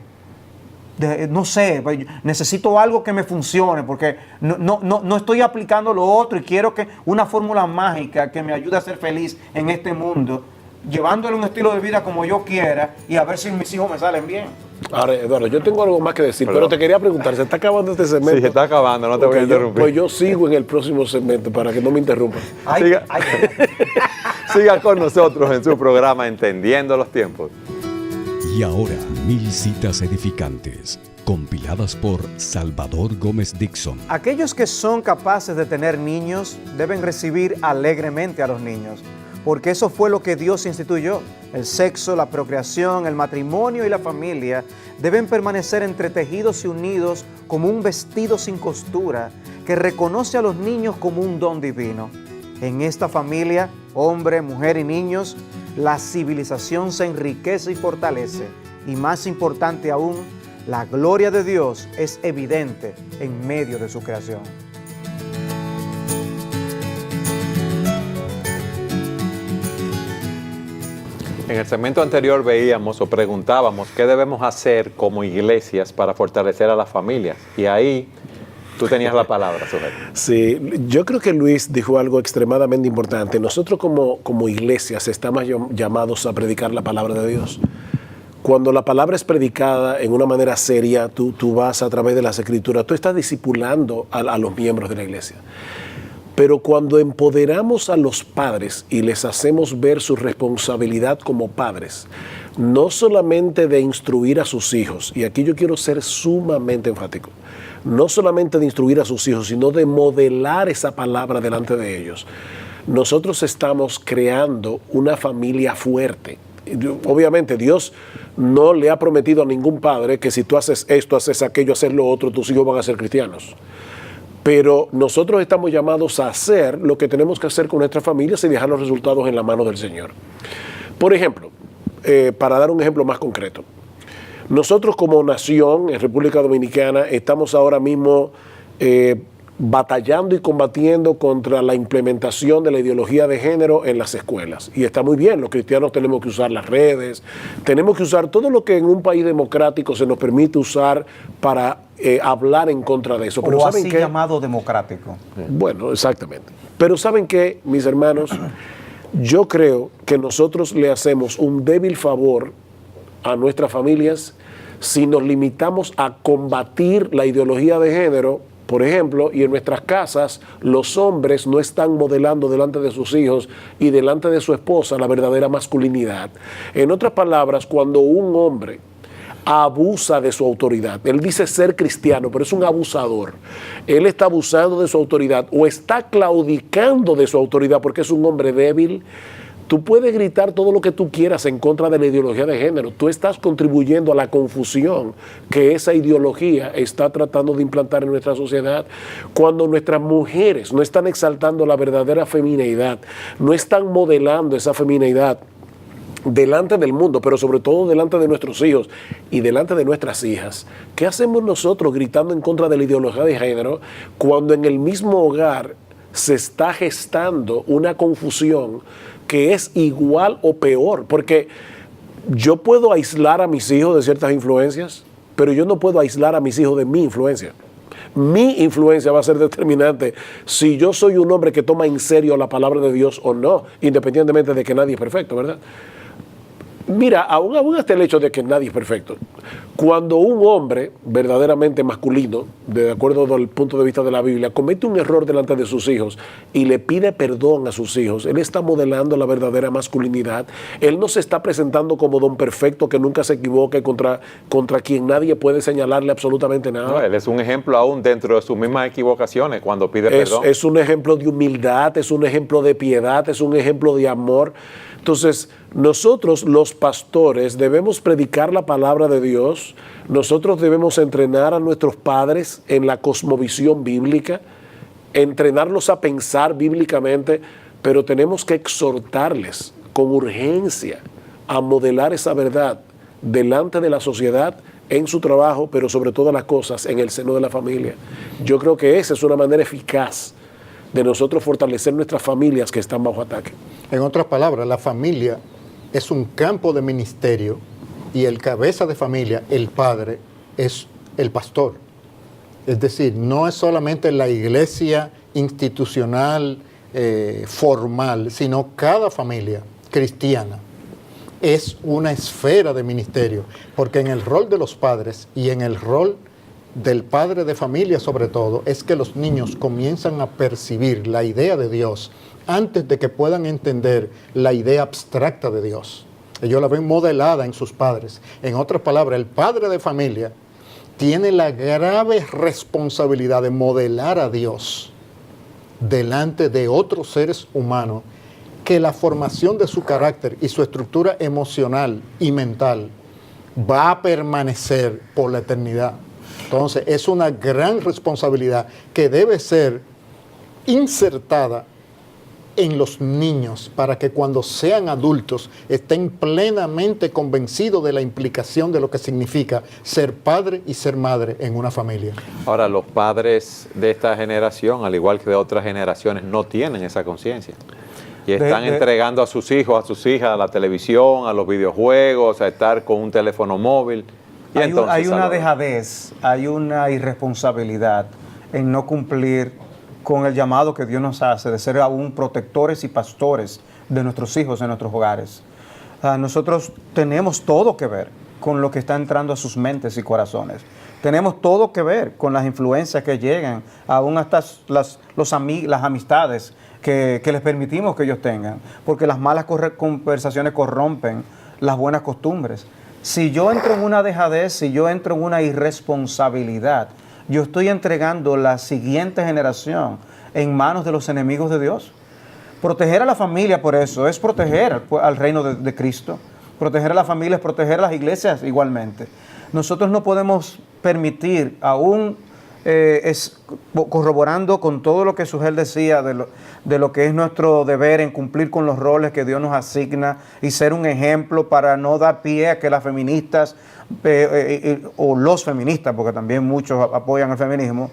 no sé, necesito algo que me funcione, porque no estoy aplicando lo otro y quiero que una fórmula mágica que me ayude a ser feliz en este mundo, llevándole un estilo de vida como yo quiera y a ver si mis hijos me salen bien. Ahora, Eduardo, yo tengo algo más que decir, pero te quería preguntar, ¿se está acabando este segmento? Sí, se está acabando, no te voy a interrumpir. Pues yo sigo en el próximo segmento para que no me interrumpan. Siga con nosotros en su programa Entendiendo los Tiempos. Y ahora, 1000 citas edificantes, compiladas por Salvador Gómez Dixon. Aquellos que son capaces de tener niños deben recibir alegremente a los niños, porque eso fue lo que Dios instituyó. El sexo, la procreación, el matrimonio y la familia deben permanecer entretejidos y unidos como un vestido sin costura que reconoce a los niños como un don divino. En esta familia, hombre, mujer y niños, la civilización se enriquece y fortalece. Y más importante aún, la gloria de Dios es evidente en medio de su creación. En el segmento anterior veíamos o preguntábamos qué debemos hacer como iglesias para fortalecer a las familias. Y ahí tú tenías la palabra, Suel. Sí, yo creo que Luis dijo algo extremadamente importante. Nosotros como iglesias estamos llamados a predicar la palabra de Dios. Cuando la palabra es predicada en una manera seria, tú vas a través de las Escrituras, tú estás discipulando a los miembros de la iglesia. Pero cuando empoderamos a los padres y les hacemos ver su responsabilidad como padres, no solamente de instruir a sus hijos, y aquí yo quiero ser sumamente enfático, no solamente de instruir a sus hijos, sino de modelar esa palabra delante de ellos, nosotros estamos creando una familia fuerte. Obviamente Dios no le ha prometido a ningún padre que si tú haces esto, haces aquello, haces lo otro, tus hijos van a ser cristianos. Pero nosotros estamos llamados a hacer lo que tenemos que hacer con nuestras familias y dejar los resultados en la mano del Señor. Por ejemplo, para dar un ejemplo más concreto, nosotros como nación en República Dominicana estamos ahora mismo batallando y combatiendo contra la implementación de la ideología de género en las escuelas. Y está muy bien, los cristianos tenemos que usar las redes, tenemos que usar todo lo que en un país democrático se nos permite usar para hablar en contra de eso. Pero O ¿saben así qué? llamado democrático. Bueno, exactamente. Pero ¿saben qué, mis hermanos? Yo creo que nosotros le hacemos un débil favor a nuestras familias si nos limitamos a combatir la ideología de género. Por ejemplo, y en nuestras casas los hombres no están modelando delante de sus hijos y delante de su esposa la verdadera masculinidad. En otras palabras, cuando un hombre abusa de su autoridad, él dice ser cristiano, pero es un abusador, él está abusando de su autoridad o está claudicando de su autoridad porque es un hombre débil. Tú puedes gritar todo lo que tú quieras en contra de la ideología de género. Tú estás contribuyendo a la confusión que esa ideología está tratando de implantar en nuestra sociedad. Cuando nuestras mujeres no están exaltando la verdadera femineidad, no están modelando esa femineidad delante del mundo, pero sobre todo delante de nuestros hijos y delante de nuestras hijas. ¿Qué hacemos nosotros gritando en contra de la ideología de género cuando en el mismo hogar se está gestando una confusión que es igual o peor? Porque yo puedo aislar a mis hijos de ciertas influencias, pero yo no puedo aislar a mis hijos de mi influencia. Mi influencia va a ser determinante si yo soy un hombre que toma en serio la palabra de Dios o no, independientemente de que nadie es perfecto, ¿verdad? Mira, aún hasta el hecho de que nadie es perfecto. Cuando un hombre verdaderamente masculino, de acuerdo al punto de vista de la Biblia, comete un error delante de sus hijos y le pide perdón a sus hijos, él está modelando la verdadera masculinidad. Él no se está presentando como don perfecto que nunca se equivoque, contra quien nadie puede señalarle absolutamente nada. No, él es un ejemplo aún dentro de sus mismas equivocaciones cuando pide perdón. Es un ejemplo de humildad, es un ejemplo de piedad, es un ejemplo de amor. Entonces, nosotros los pastores debemos predicar la palabra de Dios, nosotros debemos entrenar a nuestros padres en la cosmovisión bíblica, entrenarlos a pensar bíblicamente, pero tenemos que exhortarles con urgencia a modelar esa verdad delante de la sociedad, en su trabajo, pero sobre todas las cosas en el seno de la familia. Yo creo que esa es una manera eficaz de nosotros fortalecer nuestras familias que están bajo ataque. En otras palabras, la familia es un campo de ministerio y el cabeza de familia, el padre, es el pastor. Es decir, no es solamente la iglesia institucional, formal, sino cada familia cristiana es una esfera de ministerio, porque en el rol de los padres y en el rol del padre de familia sobre todo, es que los niños comienzan a percibir la idea de Dios antes de que puedan entender la idea abstracta de Dios. Ellos la ven modelada en sus padres. En otras palabras, el padre de familia tiene la grave responsabilidad de modelar a Dios delante de otros seres humanos, que la formación de su carácter y su estructura emocional y mental va a permanecer por la eternidad. Entonces, es una gran responsabilidad que debe ser insertada en los niños para que cuando sean adultos estén plenamente convencidos de la implicación de lo que significa ser padre y ser madre en una familia. Ahora, los padres de esta generación, al igual que de otras generaciones, no tienen esa conciencia. Y están entregando a sus hijos, a sus hijas, a la televisión, a los videojuegos, a estar con un teléfono móvil. Y Hay una dejadez, hay una irresponsabilidad en no cumplir con el llamado que Dios nos hace de ser aún protectores y pastores de nuestros hijos en nuestros hogares. Nosotros tenemos todo que ver con lo que está entrando a sus mentes y corazones. Tenemos todo que ver con las influencias que llegan, aún hasta las amistades que les permitimos que ellos tengan, porque las malas conversaciones corrompen las buenas costumbres. Si yo entro en una dejadez, si yo entro en una irresponsabilidad, yo estoy entregando la siguiente generación en manos de los enemigos de Dios. Proteger a la familia, por eso, es proteger al reino de Cristo. Proteger a la familia es proteger a las iglesias igualmente. Nosotros no podemos permitir, aún corroborando con todo lo que Sugel decía de lo que es nuestro deber en cumplir con los roles que Dios nos asigna y ser un ejemplo para no dar pie a que las feministas o los feministas, porque también muchos apoyan el feminismo,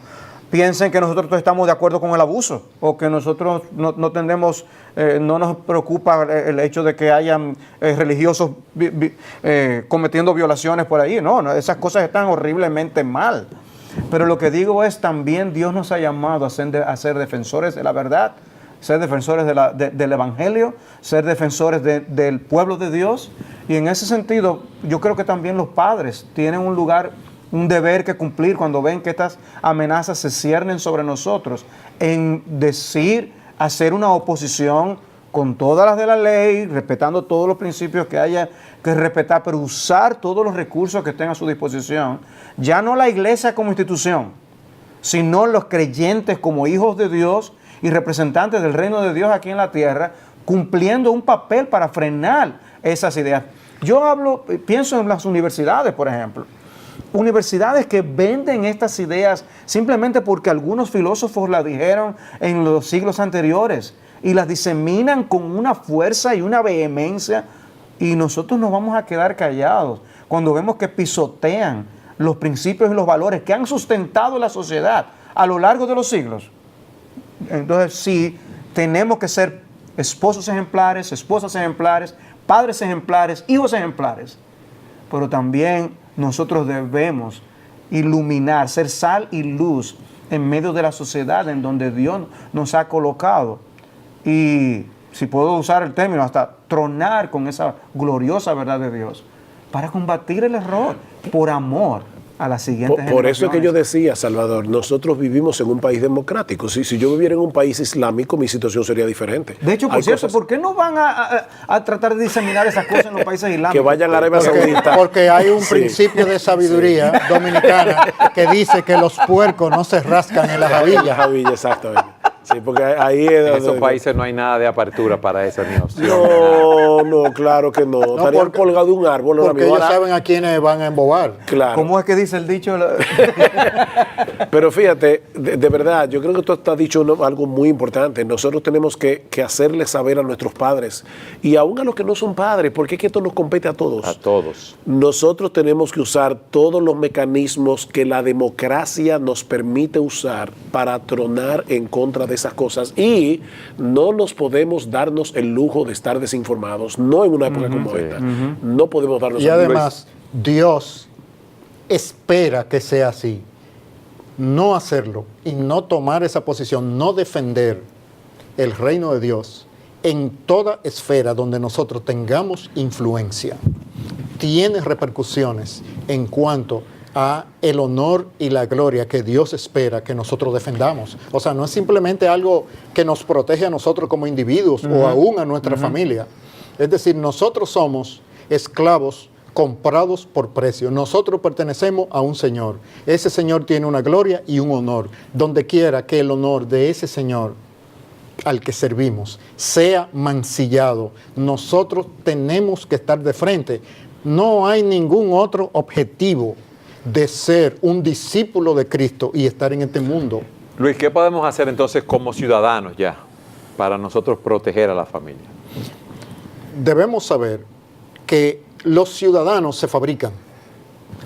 piensen que nosotros estamos de acuerdo con el abuso o que nosotros no tendemos, no nos preocupa el hecho de que hayan religiosos cometiendo violaciones por ahí. No, esas cosas están horriblemente mal. Pero lo que digo es también Dios nos ha llamado a ser defensores de la verdad, ser defensores del Evangelio, ser defensores del pueblo de Dios. Y en ese sentido, yo creo que también los padres tienen un lugar, un deber que cumplir cuando ven que estas amenazas se ciernen sobre nosotros, en hacer una oposición con todas las de la ley, respetando todos los principios que haya que respetar, pero usar todos los recursos que estén a su disposición, ya no la iglesia como institución, sino los creyentes como hijos de Dios y representantes del reino de Dios aquí en la tierra, cumpliendo un papel para frenar esas ideas. Yo pienso en las universidades, por ejemplo. Universidades que venden estas ideas simplemente porque algunos filósofos las dijeron en los siglos anteriores y las diseminan con una fuerza y una vehemencia, y nosotros nos vamos a quedar callados cuando vemos que pisotean los principios y los valores que han sustentado la sociedad a lo largo de los siglos. Entonces sí, tenemos que ser esposos ejemplares, esposas ejemplares, padres ejemplares, hijos ejemplares, pero también nosotros debemos iluminar, ser sal y luz en medio de la sociedad en donde Dios nos ha colocado. Y si puedo usar el término, hasta tronar con esa gloriosa verdad de Dios para combatir el error por amor a la siguiente generación. Por eso es que yo decía, Salvador, nosotros vivimos en un país democrático. Si yo viviera en un país islámico, mi situación sería diferente. De hecho, por cierto, ¿por qué no van a tratar de diseminar esas cosas en los países islámicos? Que vayan a Arabia Saudita. Porque hay un principio de sabiduría dominicana que dice que los puercos no se rascan en las jabillas. Javilla, exactamente. Sí, porque ahí es En esos países no hay nada de apertura para eso, ni opción. No, claro que no. Estarían colgados de un árbol. Porque ellos saben a quiénes van a embobar. Claro. ¿Cómo es que dice el dicho? Pero fíjate, de verdad, yo creo que tú has dicho algo muy importante. Nosotros tenemos que hacerles saber a nuestros padres y aún a los que no son padres, porque es que esto nos compete a todos. A todos. Nosotros tenemos que usar todos los mecanismos que la democracia nos permite usar para tronar en contra de esas cosas, y no nos podemos darnos el lujo de estar desinformados, no en una época como esta. No podemos darnos y además Dios espera que sea así. No hacerlo y no tomar esa posición, no defender el reino de Dios en toda esfera donde nosotros tengamos influencia, tiene repercusiones en cuanto a el honor y la gloria que Dios espera que nosotros defendamos. O sea, no es simplemente algo que nos protege a nosotros como individuos o aún a nuestra familia. Es decir, nosotros somos esclavos comprados por precio. Nosotros pertenecemos a un Señor. Ese Señor tiene una gloria y un honor. Donde quiera que el honor de ese Señor al que servimos sea mancillado, nosotros tenemos que estar de frente. No hay ningún otro objetivo de ser un discípulo de Cristo y estar en este mundo. Luis, ¿qué podemos hacer entonces como ciudadanos ya para nosotros proteger a la familia? Debemos saber que los ciudadanos se fabrican.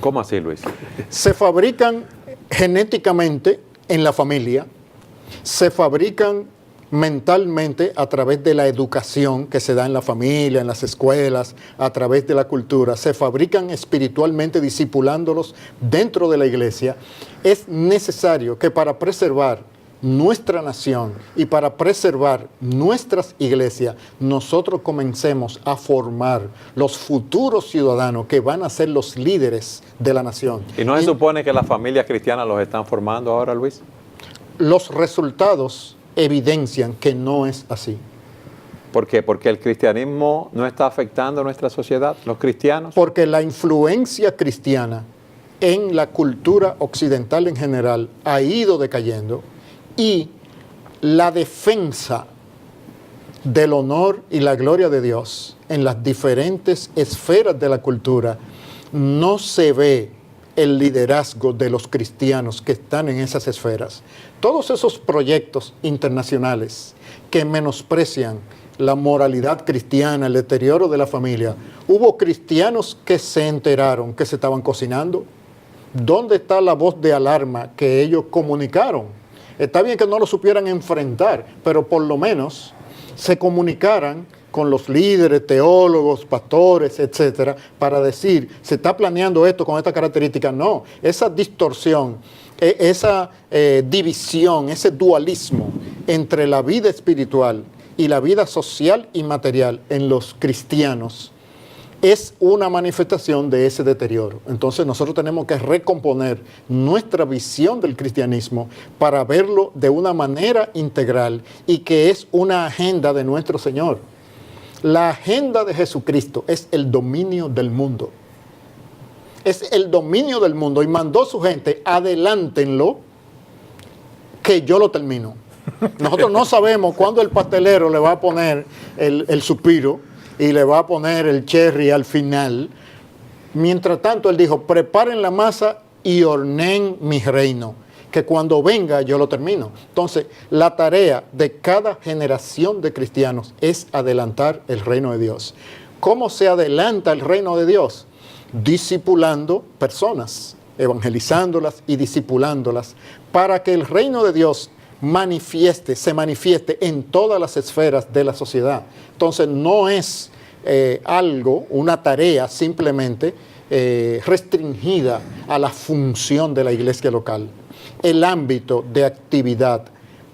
¿Cómo así, Luis? Se fabrican genéticamente en la familia, se fabrican mentalmente a través de la educación que se da en la familia, en las escuelas, a través de la cultura, se fabrican espiritualmente discipulándolos dentro de la iglesia. Es necesario que para preservar nuestra nación y para preservar nuestras iglesias, nosotros comencemos a formar los futuros ciudadanos que van a ser los líderes de la nación. ¿Y no se supone que las familias cristianas los están formando ahora, Luis? Los resultados evidencian que no es así. ¿Por qué? Porque el cristianismo no está afectando a nuestra sociedad, los cristianos. Porque la influencia cristiana en la cultura occidental en general ha ido decayendo, y la defensa del honor y la gloria de Dios en las diferentes esferas de la cultura, no se ve el liderazgo de los cristianos que están en esas esferas. Todos esos proyectos internacionales que menosprecian la moralidad cristiana, el deterioro de la familia, hubo cristianos que se enteraron que se estaban cocinando, ¿Dónde está la voz de alarma que ellos comunicaron? Está bien que no lo supieran enfrentar, pero por lo menos se comunicaran con los líderes, teólogos, pastores, etcétera, para decir, se está planeando esto con esta característica. No, esa distorsión, esa división, ese dualismo entre la vida espiritual y la vida social y material en los cristianos es una manifestación de ese deterioro. Entonces nosotros tenemos que recomponer nuestra visión del cristianismo para verlo de una manera integral y que es una agenda de nuestro Señor. La agenda de Jesucristo es el dominio del mundo. Es el dominio del mundo y mandó a su gente, adelántenlo, que yo lo termino. Nosotros no sabemos cuándo el pastelero le va a poner el suspiro y le va a poner el cherry al final. Mientras tanto, él dijo, preparen la masa y horneen mi reino, que cuando venga yo lo termino. Entonces, la tarea de cada generación de cristianos es adelantar el reino de Dios. ¿Cómo se adelanta el reino de Dios? Discipulando personas, evangelizándolas y discipulándolas, para que el reino de Dios se manifieste en todas las esferas de la sociedad. Entonces no es una tarea simplemente restringida a la función de la iglesia local. El ámbito de actividad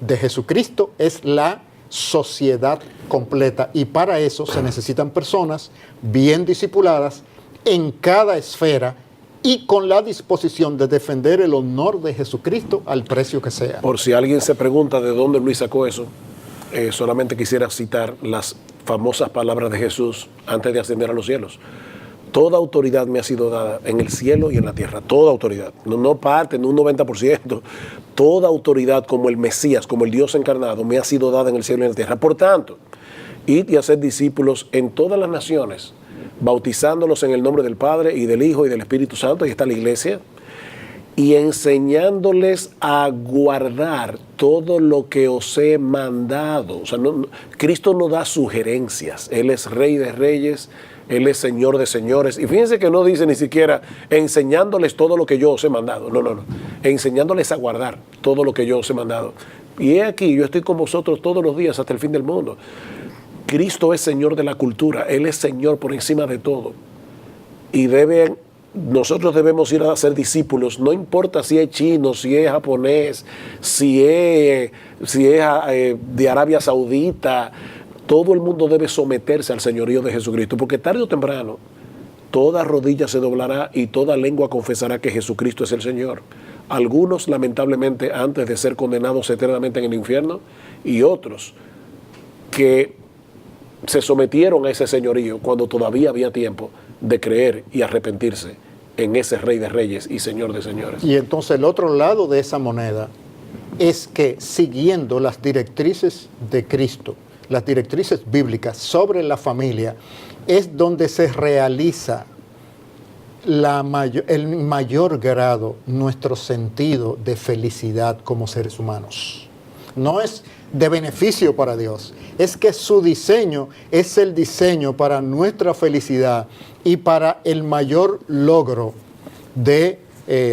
de Jesucristo es la sociedad completa y para eso se necesitan personas bien discipuladas en cada esfera y con la disposición de defender el honor de Jesucristo al precio que sea. Por si alguien se pregunta de dónde Luis sacó eso, solamente quisiera citar las famosas palabras de Jesús antes de ascender a los cielos. Toda autoridad me ha sido dada en el cielo y en la tierra, toda autoridad, no parte, no un 90%, toda autoridad como el Mesías, como el Dios encarnado, me ha sido dada en el cielo y en la tierra. Por tanto, id y haced discípulos en todas las naciones, bautizándolos en el nombre del Padre y del Hijo y del Espíritu Santo, ahí está la iglesia, y enseñándoles a guardar todo lo que os he mandado. O sea, Cristo no da sugerencias, Él es Rey de Reyes, Él es Señor de señores. Y fíjense que no dice ni siquiera enseñándoles todo lo que yo os he mandado. No. Enseñándoles a guardar todo lo que yo os he mandado. Y he aquí, yo estoy con vosotros todos los días hasta el fin del mundo. Cristo es Señor de la cultura, Él es Señor por encima de todo. Y nosotros debemos ir a ser discípulos, no importa si es chino, si es japonés, si es de Arabia Saudita, todo el mundo debe someterse al señorío de Jesucristo, porque tarde o temprano toda rodilla se doblará y toda lengua confesará que Jesucristo es el Señor. Algunos, lamentablemente, antes de ser condenados eternamente en el infierno, y otros que se sometieron a ese señorío cuando todavía había tiempo de creer y arrepentirse en ese Rey de Reyes y Señor de señores. Y entonces el otro lado de esa moneda es que siguiendo las directrices de Cristo, las directrices bíblicas sobre la familia, es donde se realiza el mayor grado nuestro sentido de felicidad como seres humanos. No es de beneficio para Dios, es que su diseño es el diseño para nuestra felicidad y para el mayor logro de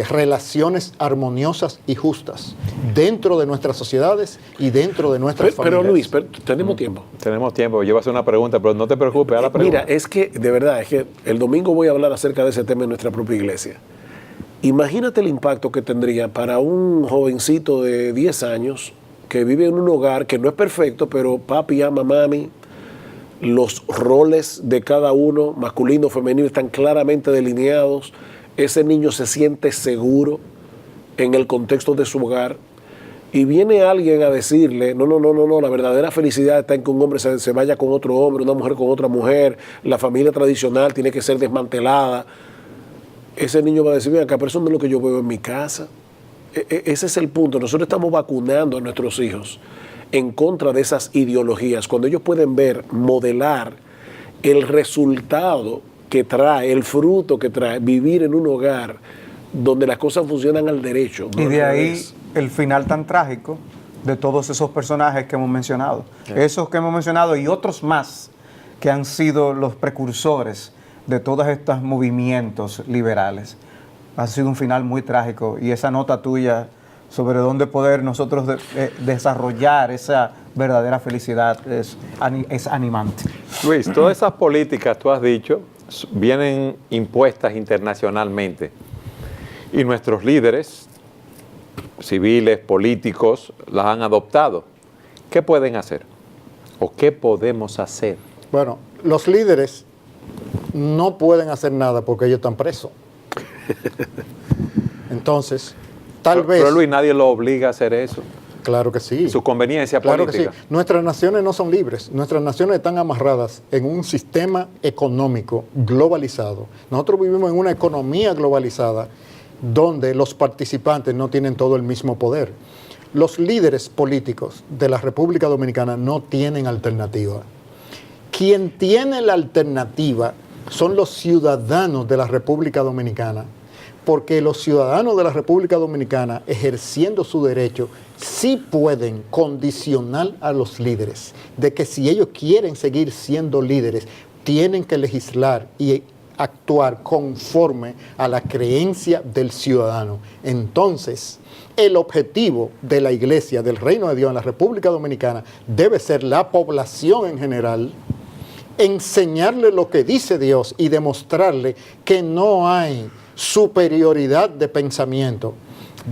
relaciones armoniosas y justas dentro de nuestras sociedades y dentro de nuestras familias. Pero Luis, tenemos tiempo. Tenemos tiempo, yo voy a hacer una pregunta, pero no te preocupes, haz la pregunta. Mira, es que de verdad, es que el domingo voy a hablar acerca de ese tema en nuestra propia iglesia. Imagínate el impacto que tendría para un jovencito de 10 años que vive en un hogar que no es perfecto, pero papi ama a mami, los roles de cada uno, masculino, femenino, están claramente delineados, ese niño se siente seguro en el contexto de su hogar, y viene alguien a decirle, no, la verdadera felicidad está en que un hombre se vaya con otro hombre, una mujer con otra mujer, la familia tradicional tiene que ser desmantelada. Ese niño va a decir, acá, pero eso no es lo que yo veo en mi casa. Ese es el punto. Nosotros estamos vacunando a nuestros hijos en contra de esas ideologías. Cuando ellos pueden ver, modelar el resultado que trae, el fruto que trae, vivir en un hogar donde las cosas funcionan al derecho. Y de ahí el final tan trágico de todos esos personajes que hemos mencionado. Esos que hemos mencionado y otros más que han sido los precursores de todos estos movimientos liberales. Ha sido un final muy trágico y esa nota tuya sobre dónde poder nosotros desarrollar esa verdadera felicidad es animante. Luis, todas esas políticas, tú has dicho, vienen impuestas internacionalmente y nuestros líderes civiles, políticos, las han adoptado. ¿Qué pueden hacer? ¿O qué podemos hacer? Bueno, los líderes no pueden hacer nada porque ellos están presos. Entonces, tal vez... Pero Luis, nadie lo obliga a hacer eso. Claro que sí. Su conveniencia Claro política. que sí. Nuestras naciones no son libres. Nuestras naciones están amarradas en un sistema económico globalizado. Nosotros vivimos en una economía globalizada donde los participantes no tienen todo el mismo poder. Los líderes políticos de la República Dominicana no tienen alternativa. Quien tiene la alternativa son los ciudadanos de la República Dominicana, porque los ciudadanos de la República Dominicana, ejerciendo su derecho, sí pueden condicionar a los líderes de que si ellos quieren seguir siendo líderes, tienen que legislar y actuar conforme a la creencia del ciudadano. Entonces, el objetivo de la Iglesia, del Reino de Dios en la República Dominicana, debe ser la población en general, enseñarle lo que dice Dios y demostrarle que no hay superioridad de pensamiento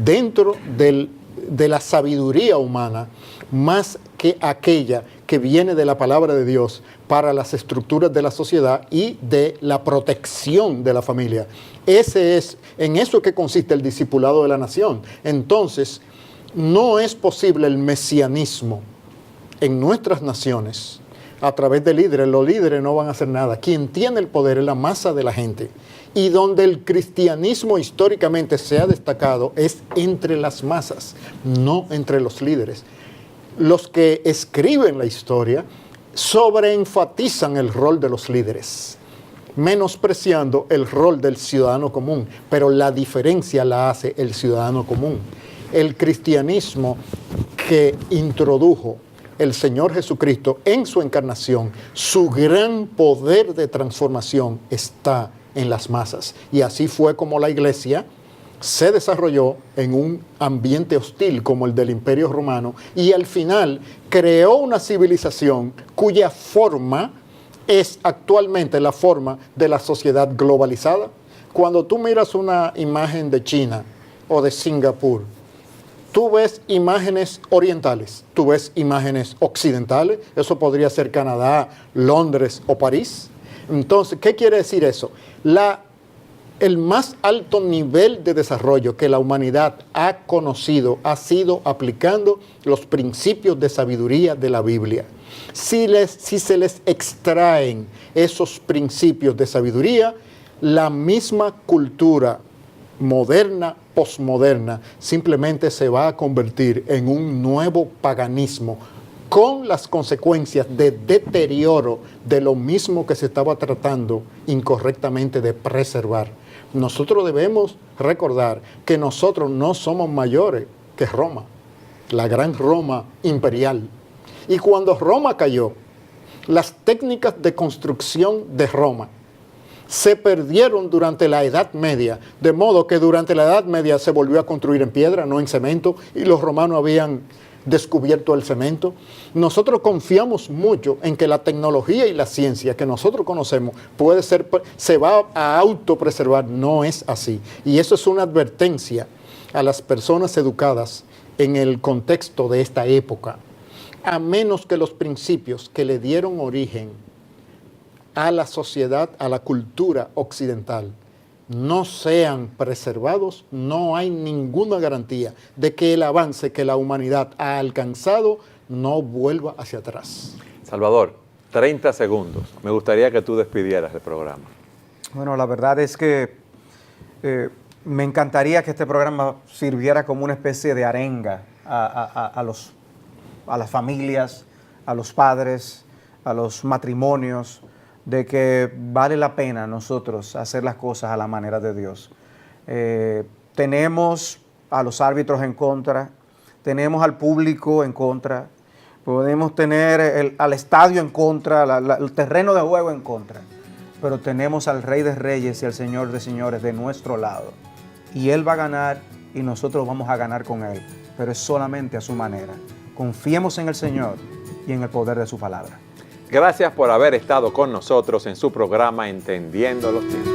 dentro de la sabiduría humana más que aquella que viene de la palabra de Dios para las estructuras de la sociedad y de la protección de la familia. En eso que consiste el discipulado de la nación. Entonces, no es posible el mesianismo en nuestras naciones a través de líderes. Los líderes no van a hacer nada. Quien tiene el poder es la masa de la gente. Y donde el cristianismo históricamente se ha destacado es entre las masas, no entre los líderes. Los que escriben la historia sobreenfatizan el rol de los líderes, menospreciando el rol del ciudadano común, pero la diferencia la hace el ciudadano común. El cristianismo que introdujo el Señor Jesucristo en su encarnación, su gran poder de transformación está en las masas. Y así fue como la Iglesia se desarrolló en un ambiente hostil como el del Imperio Romano y al final creó una civilización cuya forma es actualmente la forma de la sociedad globalizada. Cuando tú miras una imagen de China o de Singapur, tú ves imágenes orientales, tú ves imágenes occidentales, eso podría ser Canadá, Londres o París. Entonces, ¿qué quiere decir eso? El más alto nivel de desarrollo que la humanidad ha conocido ha sido aplicando los principios de sabiduría de la Biblia. Si se les extraen esos principios de sabiduría, la misma cultura moderna, posmoderna, simplemente se va a convertir en un nuevo paganismo con las consecuencias de deterioro de lo mismo que se estaba tratando incorrectamente de preservar. Nosotros debemos recordar que nosotros no somos mayores que Roma, la gran Roma imperial. Y cuando Roma cayó, las técnicas de construcción de Roma se perdieron durante la Edad Media, de modo que durante la Edad Media se volvió a construir en piedra, no en cemento, y los romanos habían descubierto el cemento. Nosotros confiamos mucho en que la tecnología y la ciencia que nosotros conocemos se va a autopreservar. No es así. Y eso es una advertencia a las personas educadas en el contexto de esta época. A menos que los principios que le dieron origen a la sociedad, a la cultura occidental, no sean preservados, no hay ninguna garantía de que el avance que la humanidad ha alcanzado no vuelva hacia atrás. Salvador, 30 segundos. Me gustaría que tú despidieras el programa. Bueno, la verdad es que me encantaría que este programa sirviera como una especie de arenga a las familias, a los padres, a los matrimonios, de que vale la pena nosotros hacer las cosas a la manera de Dios. Tenemos a los árbitros en contra, tenemos al público en contra, podemos tener al estadio en contra, el terreno de juego en contra, pero tenemos al Rey de Reyes y al Señor de Señores de nuestro lado. y Él va a ganar y nosotros vamos a ganar con Él, pero es solamente a su manera. Confiemos en el Señor y en el poder de su palabra. Gracias por haber estado con nosotros en su programa Entendiendo los Tiempos.